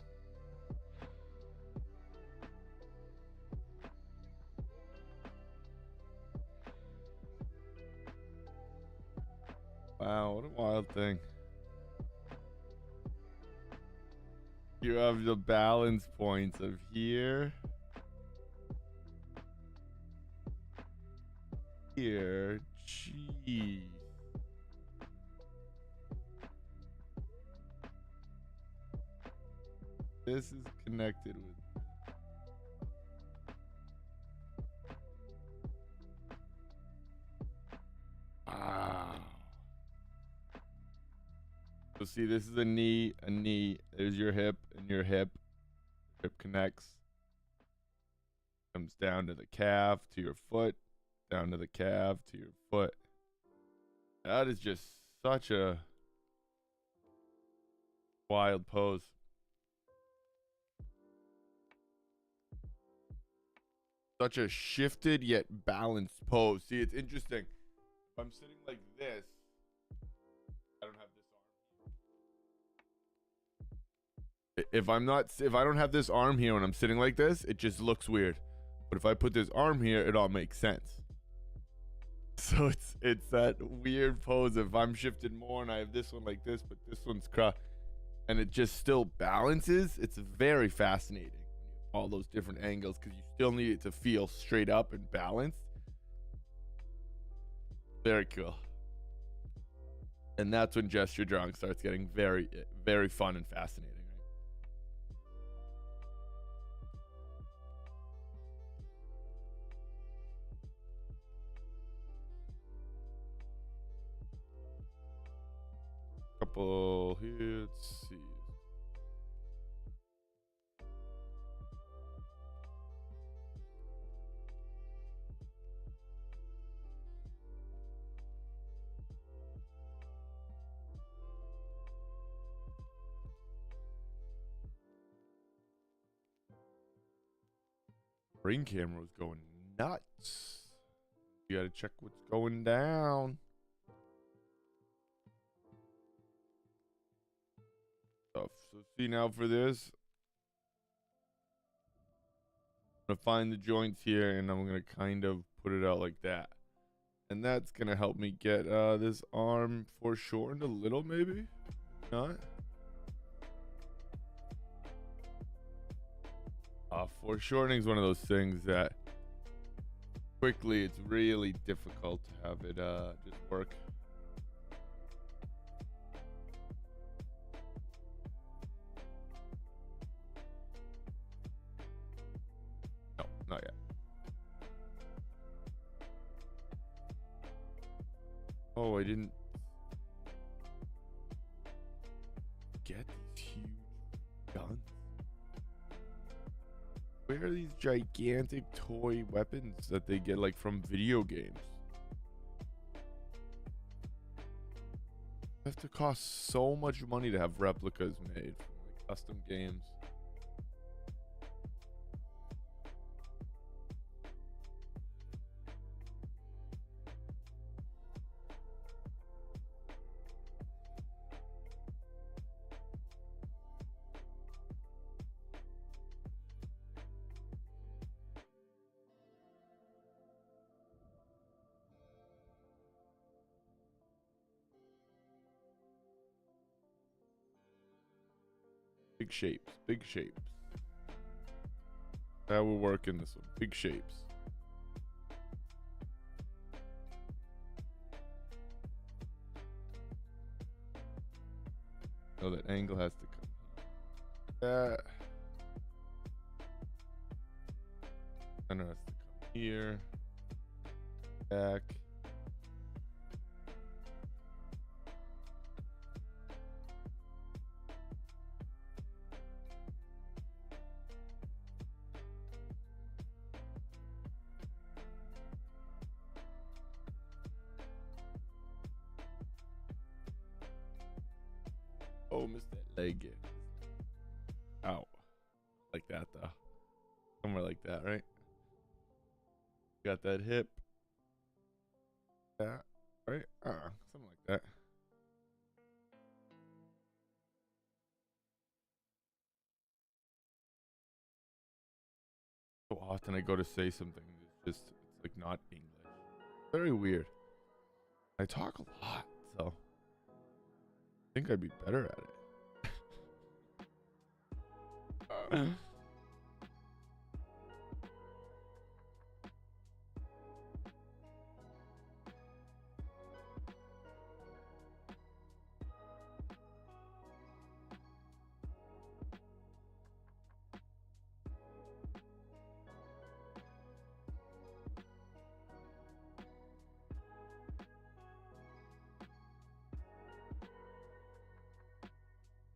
[SPEAKER 1] Wow, what a wild thing. You have the balance points of here, here, jeez. This is connected with. Wow. So see, this is a knee, a knee. There's your hip, and your hip. Hip connects. Comes down to the calf, to your foot, down to the calf, to your foot. That is just such a wild pose. Such a shifted yet balanced pose. See, it's interesting. If I'm sitting like this, I don't have this arm. If I don't have this arm here when I'm sitting like this, it just looks weird. But if I put this arm here, it all makes sense. So it's that weird pose. If I'm shifted more and I have this one like this, but this one's crossed, and it just still balances, it's very fascinating. All those different angles, because you still need it to feel straight up and balanced. Very cool. And that's when gesture drawing starts getting very, very fun and fascinating. Couple here, let's see. Ring camera was going nuts. You gotta check what's going down. Stuff. So see now for this, I'm gonna find the joints here and I'm gonna kind of put it out like that. And that's gonna help me get this arm foreshortened a little, maybe? Not? Foreshortening is one of those things that quickly it's really difficult to have it just work. No, not yet. Oh, I didn't get these huge guns. Where are these gigantic toy weapons that they get like from video games? They have to cost so much money to have replicas made from like custom games. Big shapes, big shapes. That will work in this one. Big shapes. So that angle has to come. Center has to come here. Back. Oh, missed that leg. Ow. Like that, though. Somewhere like that, right? Got that hip. That, right? Something like that. So often I go to say something, it's like not English. Very weird. I talk a lot, so I think I'd be better at it.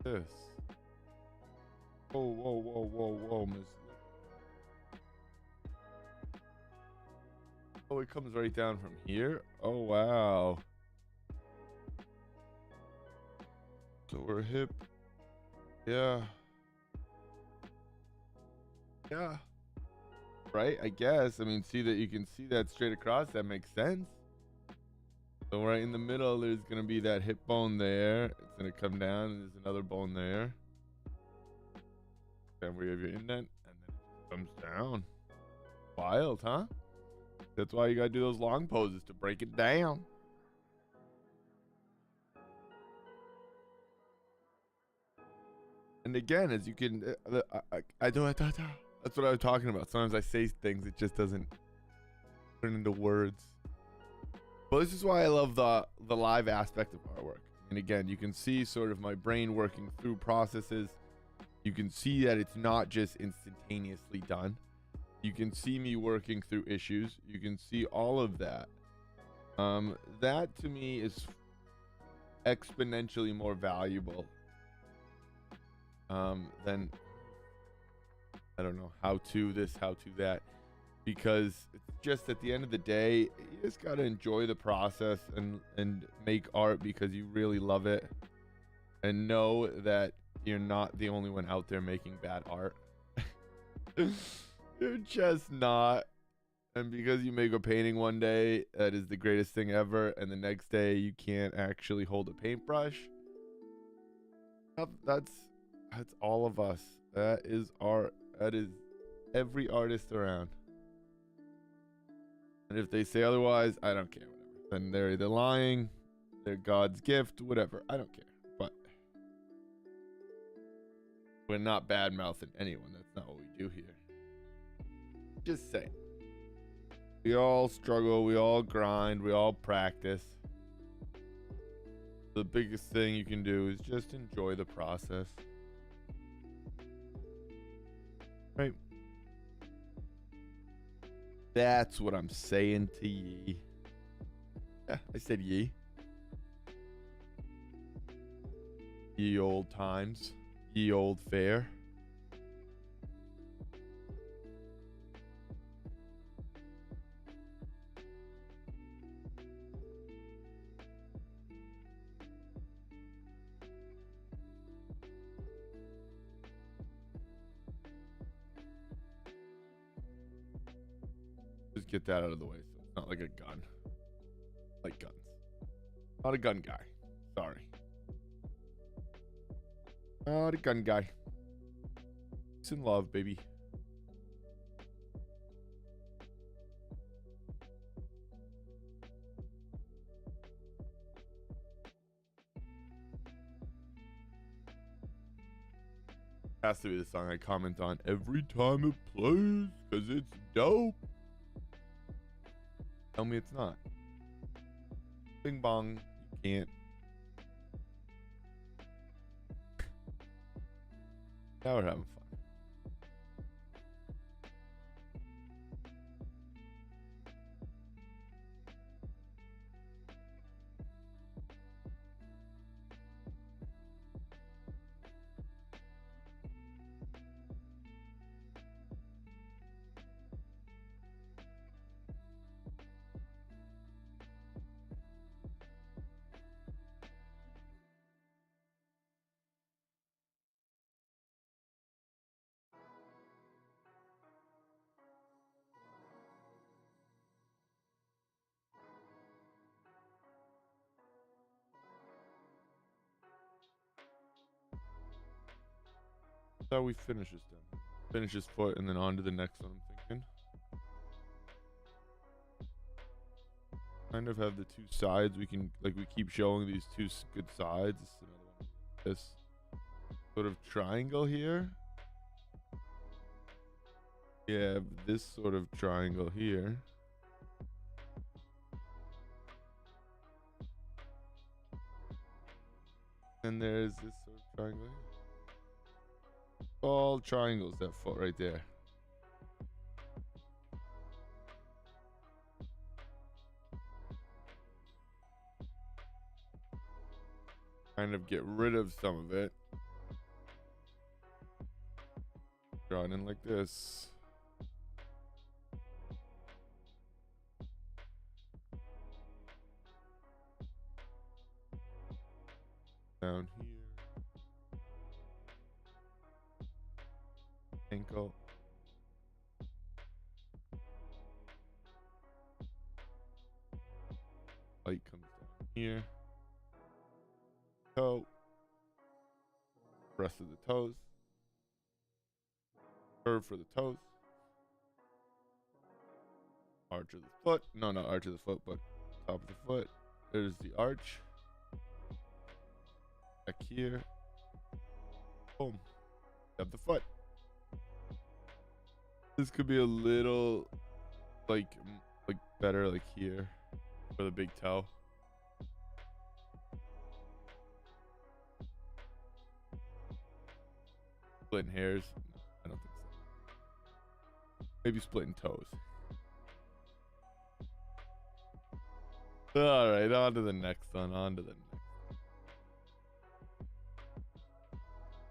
[SPEAKER 1] This. Whoa, Miss. Oh, it comes right down from here. Oh, wow. So we're hip. Yeah. Yeah. Right, I guess. I mean, see that you can see that straight across. That makes sense. So right in the middle, there's going to be that hip bone there. It's going to come down, and there's another bone there. Then we have your indent, and then it comes down. Wild, huh? That's why you got to do those long poses, to break it down. And again, as you can... I do it. That's what I was talking about. Sometimes I say things, it just doesn't turn into words. Well, this is why I love the live aspect of our work. And again, you can see sort of my brain working through processes. You can see that it's not just instantaneously done. You can see me working through issues. You can see all of that. That to me is exponentially more valuable than, I don't know, how to this, how to that. Because it's just at the end of the day, you just got to enjoy the process and make art because you really love it. And know that you're not the only one out there making bad art. You're just not. And because you make a painting one day, that is the greatest thing ever, and the next day you can't actually hold a paintbrush. That's all of us. That is every artist around. And if they say otherwise, I don't care. Whatever. Then they're either lying, they're God's gift, whatever. I don't care. But we're not bad mouthing anyone. That's not what we do here. Just saying. We all struggle, we all grind, we all practice. The biggest thing you can do is just enjoy the process. Right? That's what I'm saying to ye. Yeah, I said ye. Ye old times. Ye old fair. Just get that out of the way so it's not like a gun. Like guns. Not a gun guy. Sorry. Not a gun guy. Peace and love, baby. Has to be the song I comment on every time it plays because it's dope. Tell me it's not. Bing bong. You can't. Now we're having fun. That's how we finish this then. Finish his foot and then on to the next one, I'm thinking. Kind of have the two sides. We can, like, we keep showing these two good sides. This is another one. This sort of triangle here. Yeah, this sort of triangle here. And there's this sort of triangle here. All triangles, that foot right there. Kind of get rid of some of it. Draw it in like this. Down here. Ankle. Light comes down here. Toe. Rest of the toes. Curve for the toes. Arch of the foot. No, not arch of the foot, but top of the foot. There's the arch. Back here. Boom. Have the foot. This could be a little like better like here for the big toe. Splitting hairs? No, I don't think so. Maybe splitting toes. All right, on to the next one. On to the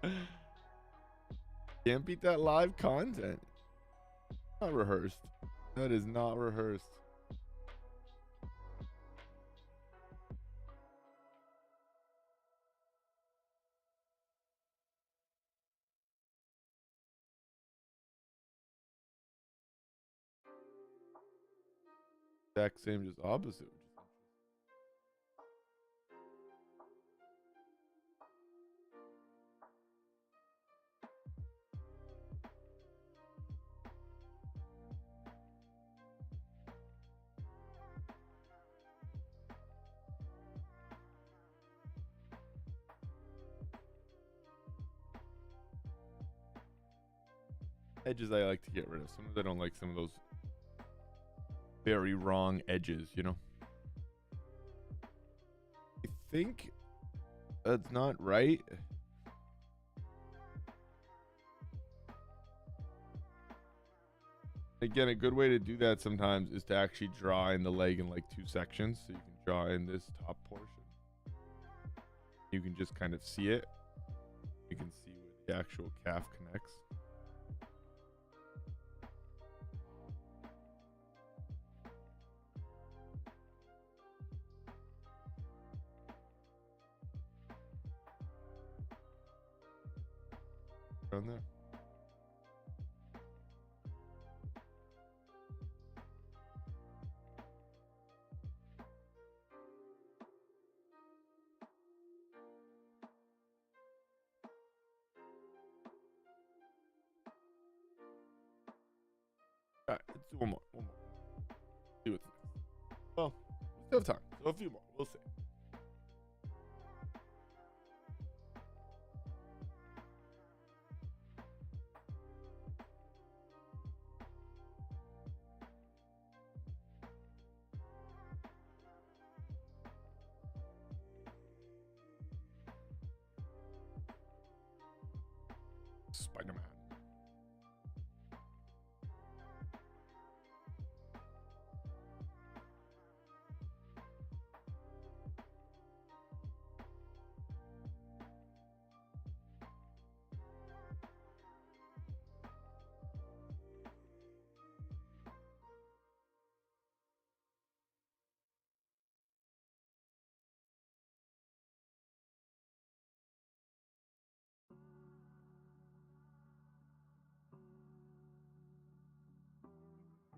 [SPEAKER 1] next. Can't beat that live content. Not rehearsed. That is not rehearsed. exact same, just opposite. Edges I like to get rid of. Sometimes I don't like some of those very wrong edges, you know? I think that's not right. Again, a good way to do that sometimes is to actually draw in the leg in like 2 sections. So you can draw in this top portion. You can just kind of see it. You can see where the actual calf connects. Around there. All right, let's do one more. See what's next. Well, we still have time, so a few more. We'll see. Spider-Man.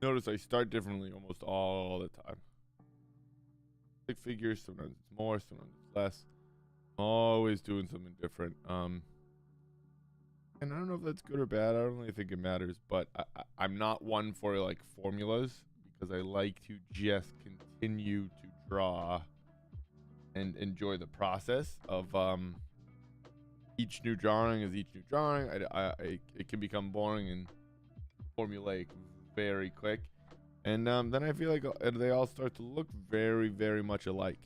[SPEAKER 1] Notice I start differently almost all the time. Big figures, sometimes it's more, sometimes it's less. Always doing something different. And I don't know if that's good or bad. I don't really think it matters, but I'm not one for like formulas because I like to just continue to draw and enjoy the process of each new drawing is each new drawing. It can become boring and formulaic very quick, and then I feel like they all start to look very, very much alike.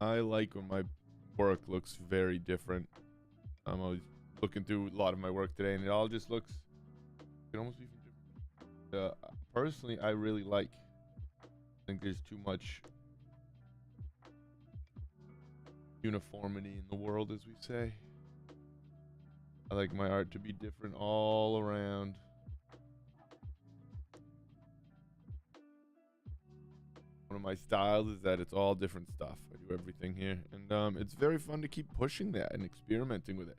[SPEAKER 1] I like when my work looks very different. I'm always looking through a lot of my work today, and it all just looks. It can almost be different. Personally, I really like. I think there's too much uniformity in the world, as we say. I like my art to be different all around. One of my styles is that it's all different stuff. I do everything here, and it's very fun to keep pushing that and experimenting with it.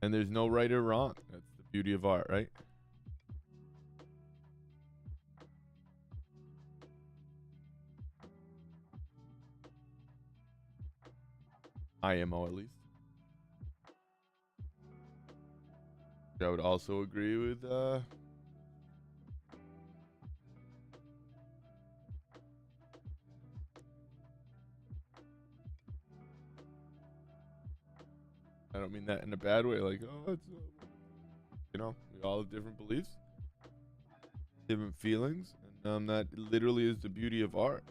[SPEAKER 1] And there's no right or wrong. That's the beauty of art, right? IMO, at least. I would also agree with I don't mean that in a bad way, like, oh, it's we all have different beliefs, different feelings, and that literally is the beauty of art.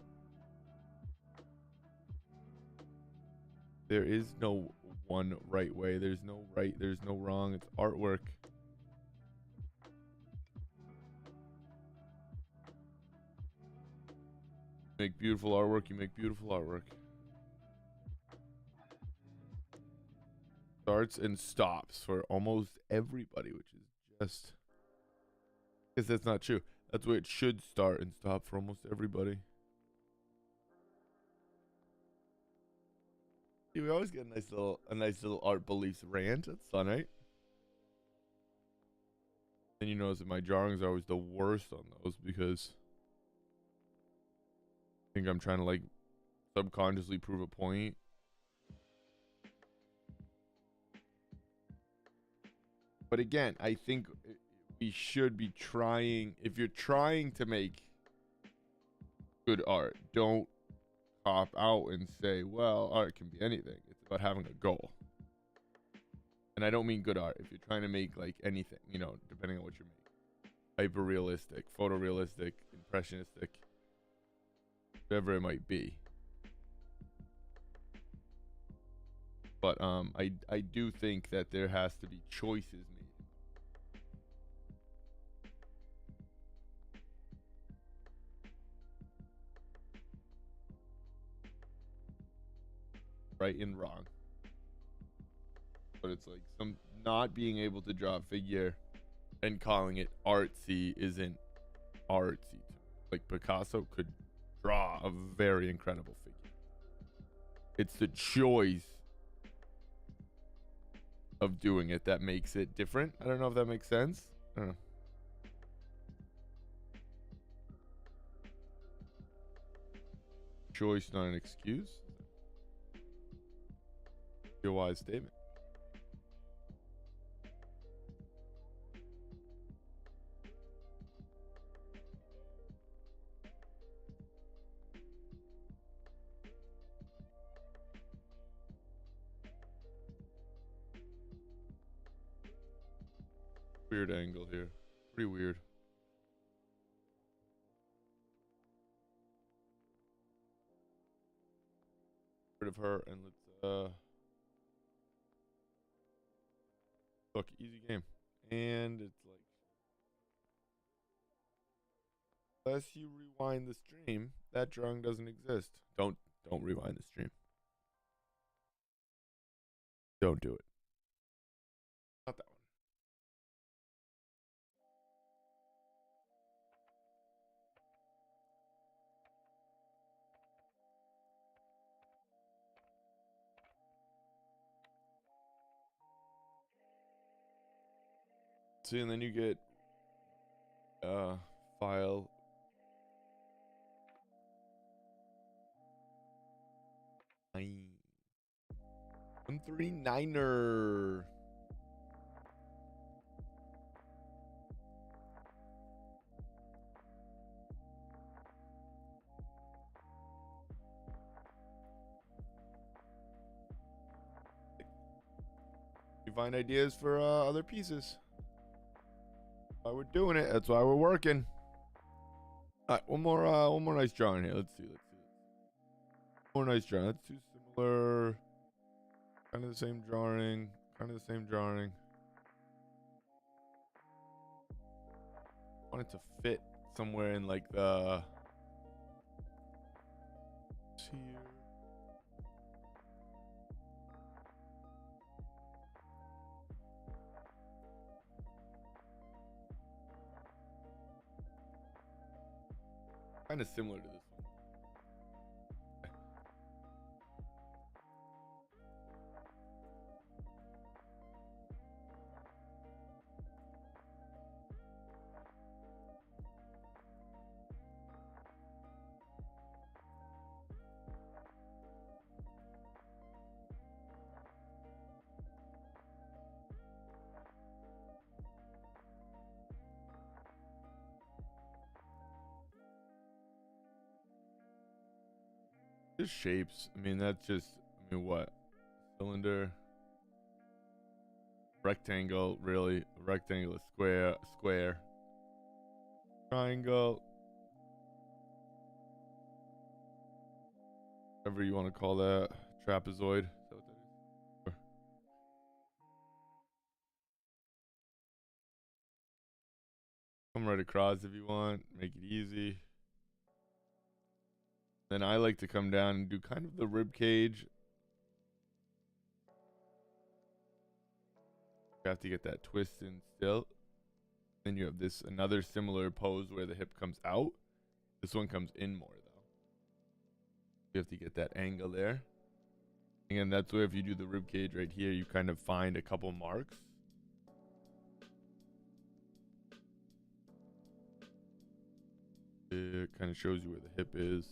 [SPEAKER 1] There is no one right way. There's no right, there's no wrong. It's artwork. You make beautiful artwork, you make beautiful artwork. Starts and stops for almost everybody, which is just, I guess that's not true. That's where it should start and stop for almost everybody. Yeah, we always get a nice little art beliefs rant. That's fun, right? And you notice that my drawings are always the worst on those because think I'm trying to like subconsciously prove a point. But again, I think we should be trying. If you're trying to make good art, don't cop out and say, well, art can be anything. It's about having a goal. And I don't mean good art. If you're trying to make like anything, you know, depending on what you're making, hyper realistic, photorealistic, impressionistic, whatever it might be. But I do think that there has to be choices made. Right and wrong. But it's like some not being able to draw a figure and calling it artsy isn't artsy. Like Picasso could draw a very incredible figure. It's the choice of doing it that makes it different. I don't know if that makes sense. I don't know. Choice, not an excuse. Your wise statement. Weird angle here. Pretty weird. Rid of her and let's look, easy game. And it's like unless you rewind the stream, that drawing doesn't exist. Don't rewind the stream. Don't do it. Not that one. See, and then you get file 139er. You find ideas for other pieces. Why we're doing it. That's why we're working. All right, one more nice drawing here. Let's see. More nice drawing. Let's do similar, kind of the same drawing. I want it to fit somewhere in like the here. Kind of similar to this one. Just shapes. I mean, that's just, I mean, what? Cylinder. Rectangle, really. Rectangle, square. Triangle. Whatever you want to call that. Trapezoid. Is that what that is? Come right across if you want. Make it easy. Then I like to come down and do kind of the rib cage. You have to get that twist in still. Then you have this another similar pose where the hip comes out. This one comes in more though. You have to get that angle there. Again, that's where if you do the rib cage right here, you kind of find a couple marks. It kind of shows you where the hip is.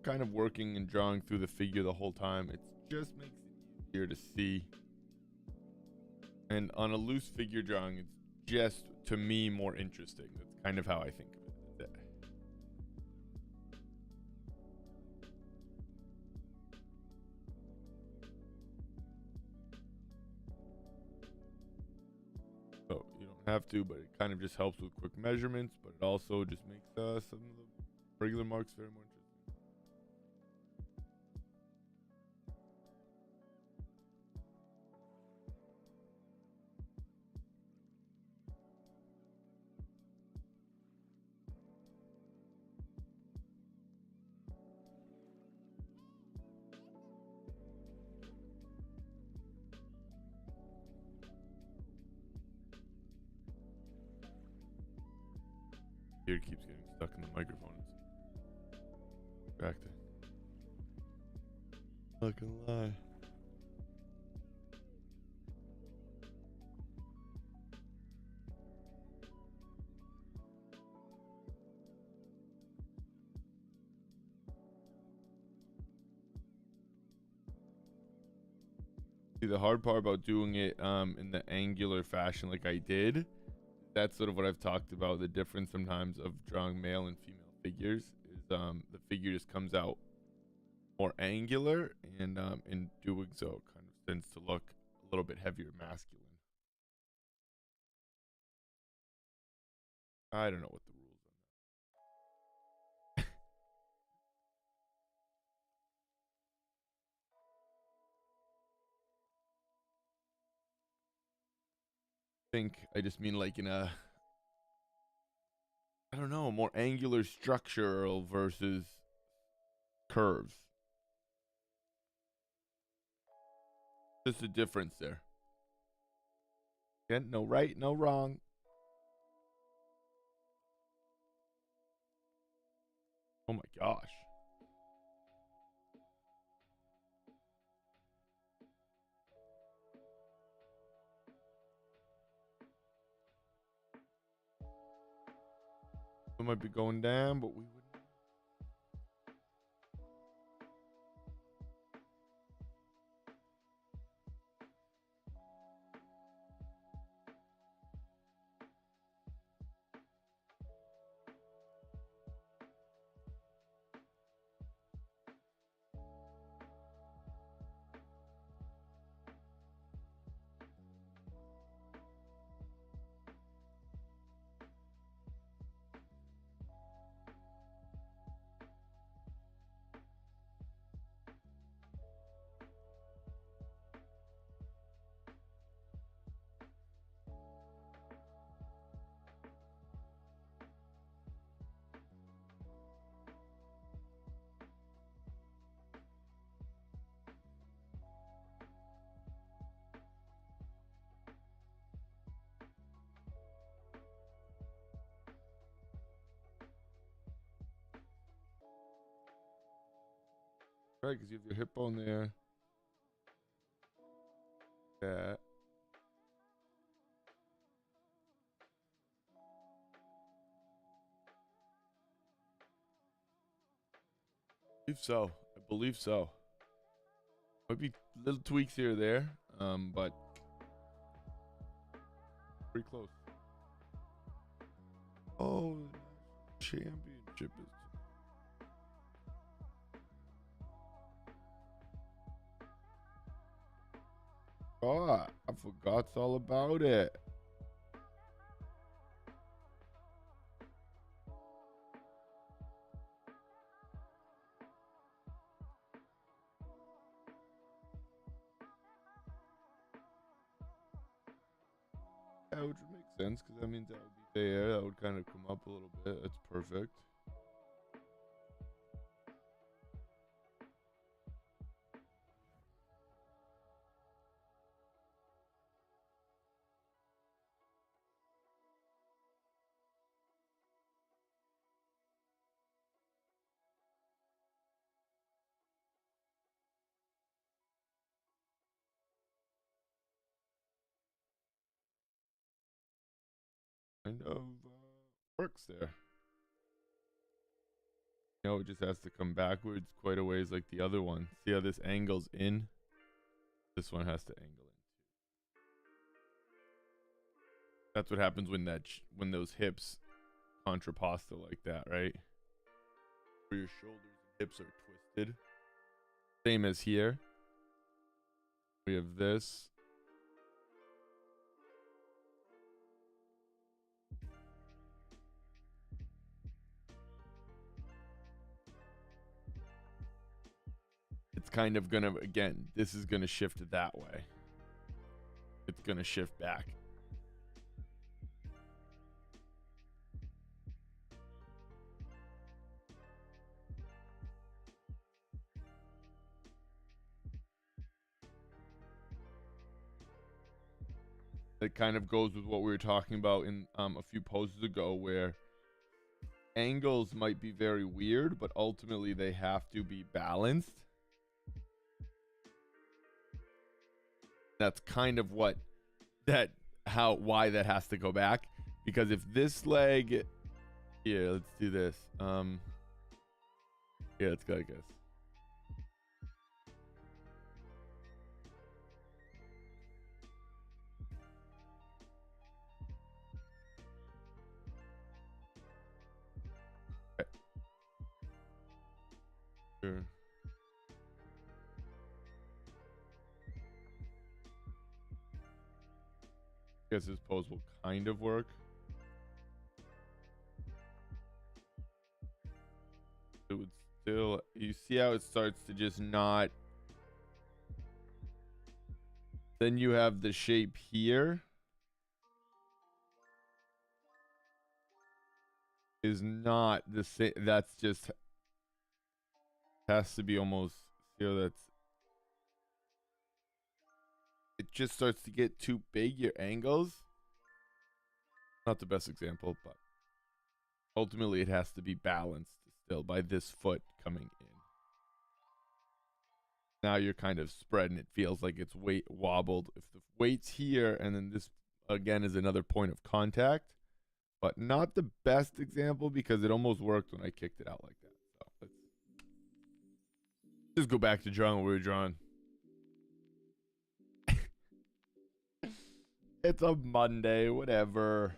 [SPEAKER 1] kind of working and drawing through the figure the whole time, it just makes it easier to see. And on a loose figure drawing, it's just, to me, more interesting. That's kind of how I think of it. So you don't have to, but it kind of just helps with quick measurements, but it also just makes some of the regular marks very more interesting. Here it keeps getting stuck in the microphone. It's back there. Not gonna lie. See, the hard part about doing it in the angular fashion like I did, that's sort of what I've talked about. The difference sometimes of drawing male and female figures is the figure just comes out more angular, and in doing so, it kind of tends to look a little bit heavier masculine. I don't know what the rules are. I just mean like in a, I don't know, more angular structural versus curves. Just a difference there. Again, no right, no wrong. Oh my gosh. We might be going down, but we wouldn't. Right, because you have your hip bone there. Yeah. I believe so. I believe so. Might be little tweaks here or there, but pretty close. Oh, championship is. Oh, I forgot all about it. Yeah, which would make sense because that means that would be there. That would kind of come up a little bit. That's perfect. Kind of works there. You know, it just has to come backwards quite a ways like the other one. See how this angles in? This one has to angle in. That's what happens when when those hips contrapposta like that, right? Where your shoulders and hips are twisted. Same as here. We have this. It's kind of gonna, again, this is gonna shift that way. It's gonna shift back. It kind of goes with what we were talking about in a few posts ago, where angles might be very weird, but ultimately they have to be balanced. That's kind of why that has to go back. Because if this leg, yeah, let's do this. Yeah, let's go, I guess. Okay. Sure. I guess this pose will kind of work. It would still, you see how it starts to just not. Then you have the shape here. Is not the same. That's just has to be almost. See how that's. It just starts to get too big. Your angles. Not the best example, but ultimately it has to be balanced still by this foot coming in. Now you're kind of spread and it feels like it's weight wobbled. If the weight's here and then this again is another point of contact, but not the best example because it almost worked when I kicked it out like that. So let's just go back to drawing what we were drawing. It's a Monday, whatever.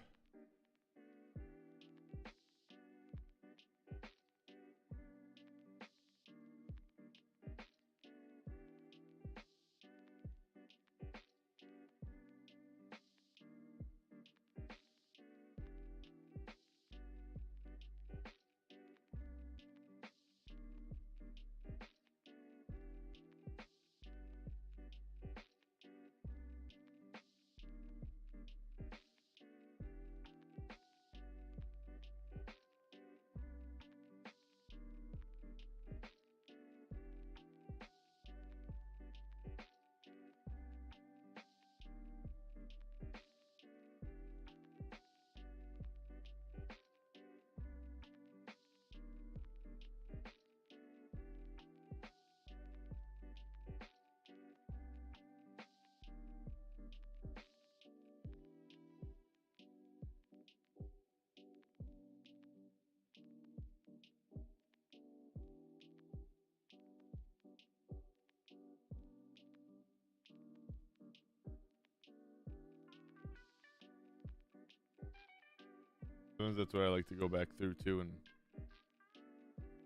[SPEAKER 1] Sometimes that's where I like to go back through too and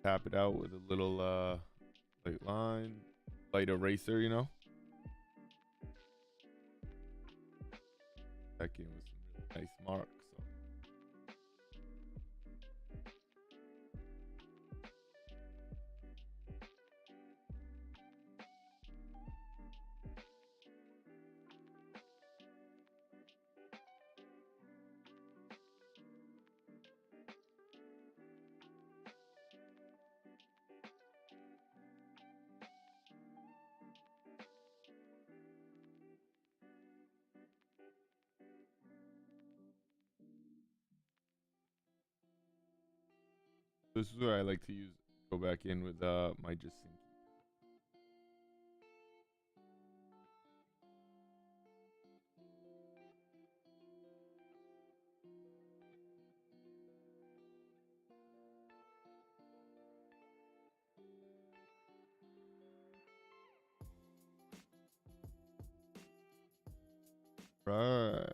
[SPEAKER 1] tap it out with a little light line, light eraser, you know. That game was some really nice marks. So. This is where I like to go back in with my just sync. Right.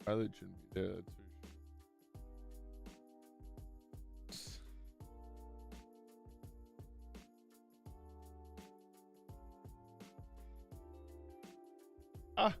[SPEAKER 1] Pilot shouldn't be there. That's for sure. Ah.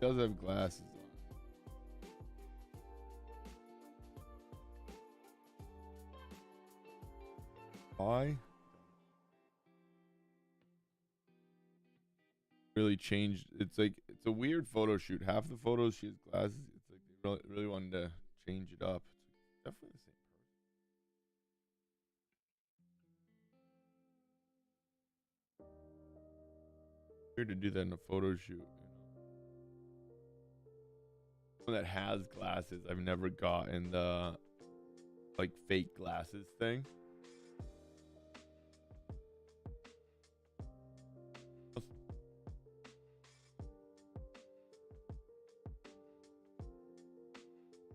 [SPEAKER 1] He does have glasses on. Why? Really changed. It's like it's a weird photo shoot. Half the photos she has glasses. It's like they really wanted to change it up. It's definitely the same person. Weird to do that in a photo shoot. Someone that has glasses. I've never gotten the like fake glasses thing.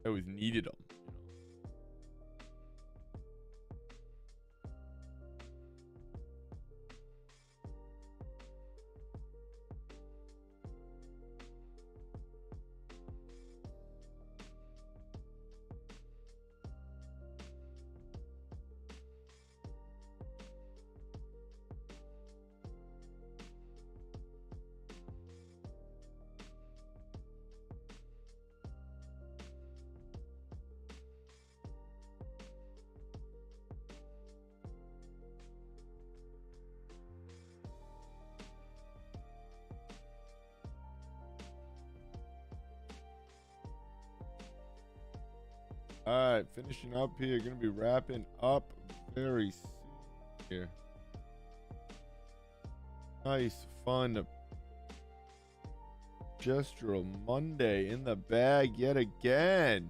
[SPEAKER 1] I always needed them. All right, finishing up here. Gonna be wrapping up very soon here. Nice, fun gestural Monday in the bag yet again.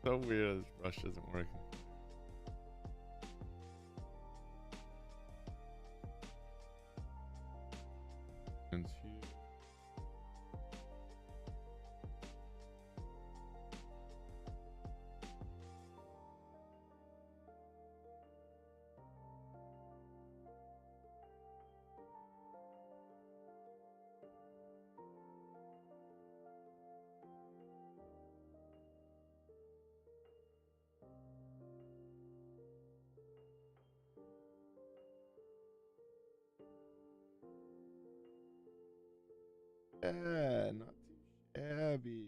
[SPEAKER 1] So weird this brush isn't working. And here. bad. Not too shabby.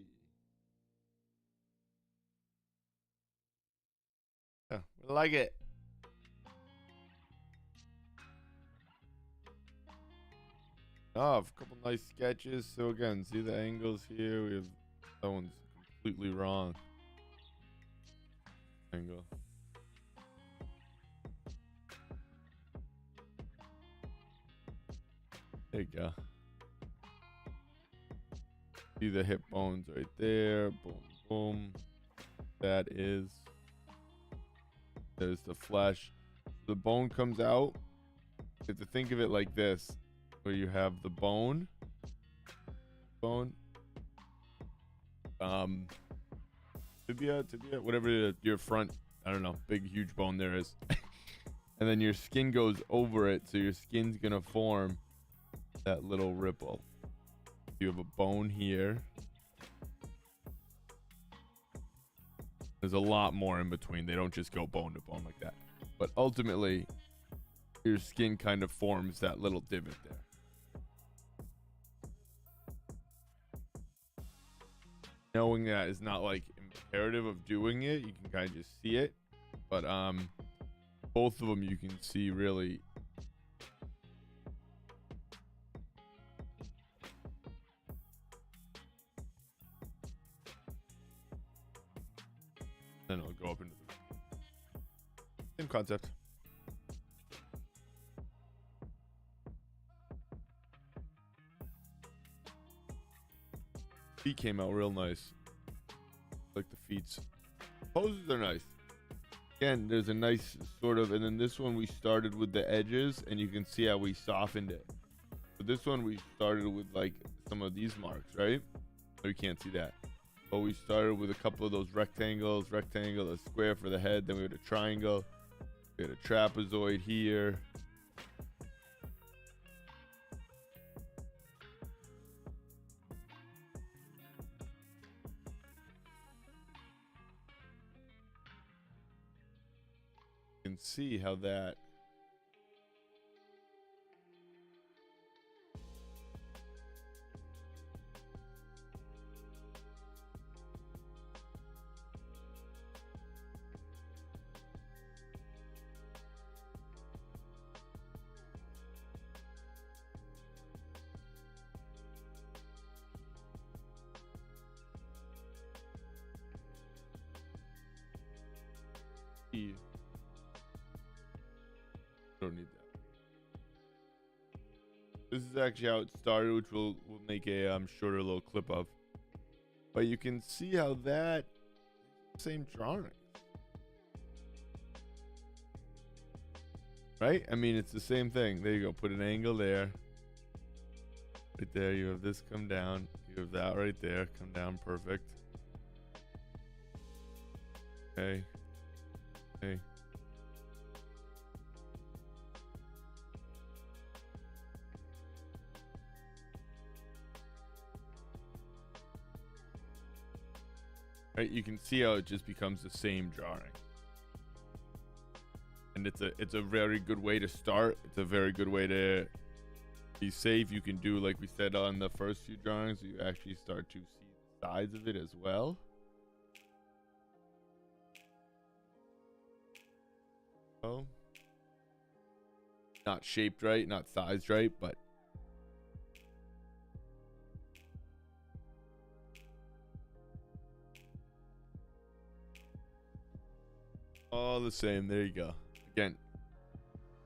[SPEAKER 1] Yeah, I like it. Oh, a couple nice sketches. So again, see the angles here. We have that one's completely wrong. Angle. There you go. See the hip bones right there. Boom, boom. That is. There's the flesh. The bone comes out. You have to think of it like this, where you have the bone. Tibia, whatever your front, I don't know, big huge bone there is. And then your skin goes over it, so your skin's gonna form that little ripple. You have a bone here. There's a lot more in between. They don't just go bone to bone like that. But ultimately, your skin kind of forms that little divot there. Knowing that is not like imperative of doing it. You can kind of just see it. But both of them you can see really. Then it'll go up into the same concept. Feet came out real nice. Like the feet. Poses are nice. Again, there's a nice sort of, and then this one we started with the edges, and you can see how we softened it. But this one we started with like some of these marks, right? Oh, you can't see that. But we started with a couple of those rectangles, a square for the head, then we had a triangle, we had a trapezoid here. You can see how that don't need that. This is actually how it started, which we'll make a shorter little clip of. But you can see how that same drawing, right? I mean, it's the same thing. There you go. Put an angle there. Right there. You have this come down. You have that right there. Come down. Perfect. Okay. Okay. Right, you can see how it just becomes the same drawing, and it's a very good way to start. It's a very good way to be safe. You can do like we said on the first few drawings. You actually start to see the sides of it as well. Oh, not shaped right, not sized right, but all the same. There you go. Again,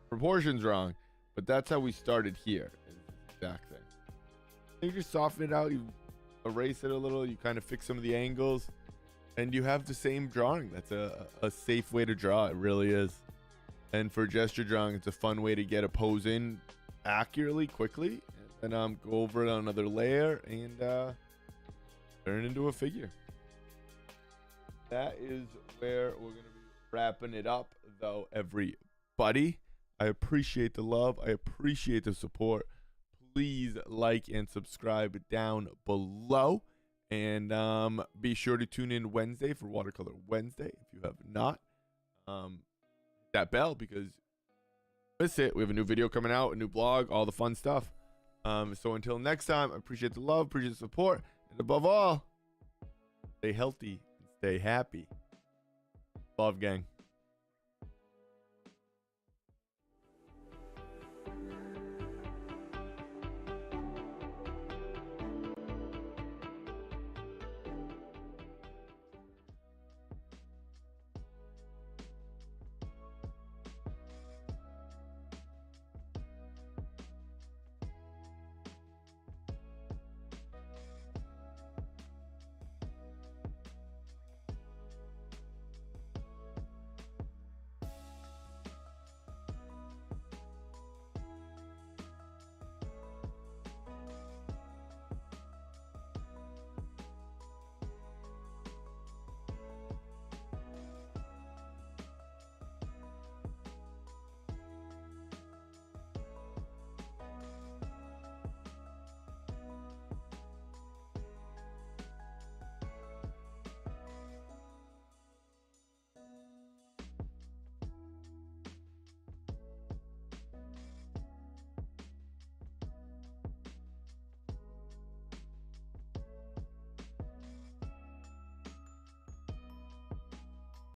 [SPEAKER 1] proportions wrong, but that's how we started here. Exact thing. You just soften it out, you erase it a little, you kind of fix some of the angles, and you have the same drawing. That's a safe way to draw. It really is. And for gesture drawing, it's a fun way to get a pose in accurately, quickly, and then go over it on another layer and turn it into a figure. That is where we're going to be wrapping it up, though, everybody. I appreciate the love. I appreciate the support. Please like and subscribe down below. And be sure to tune in Wednesday for Watercolor Wednesday if you have not. That bell, because miss it. We have a new video coming out, a new blog, all the fun stuff. So until next time, I appreciate the love, appreciate the support, and above all, stay healthy and stay happy. Love, gang.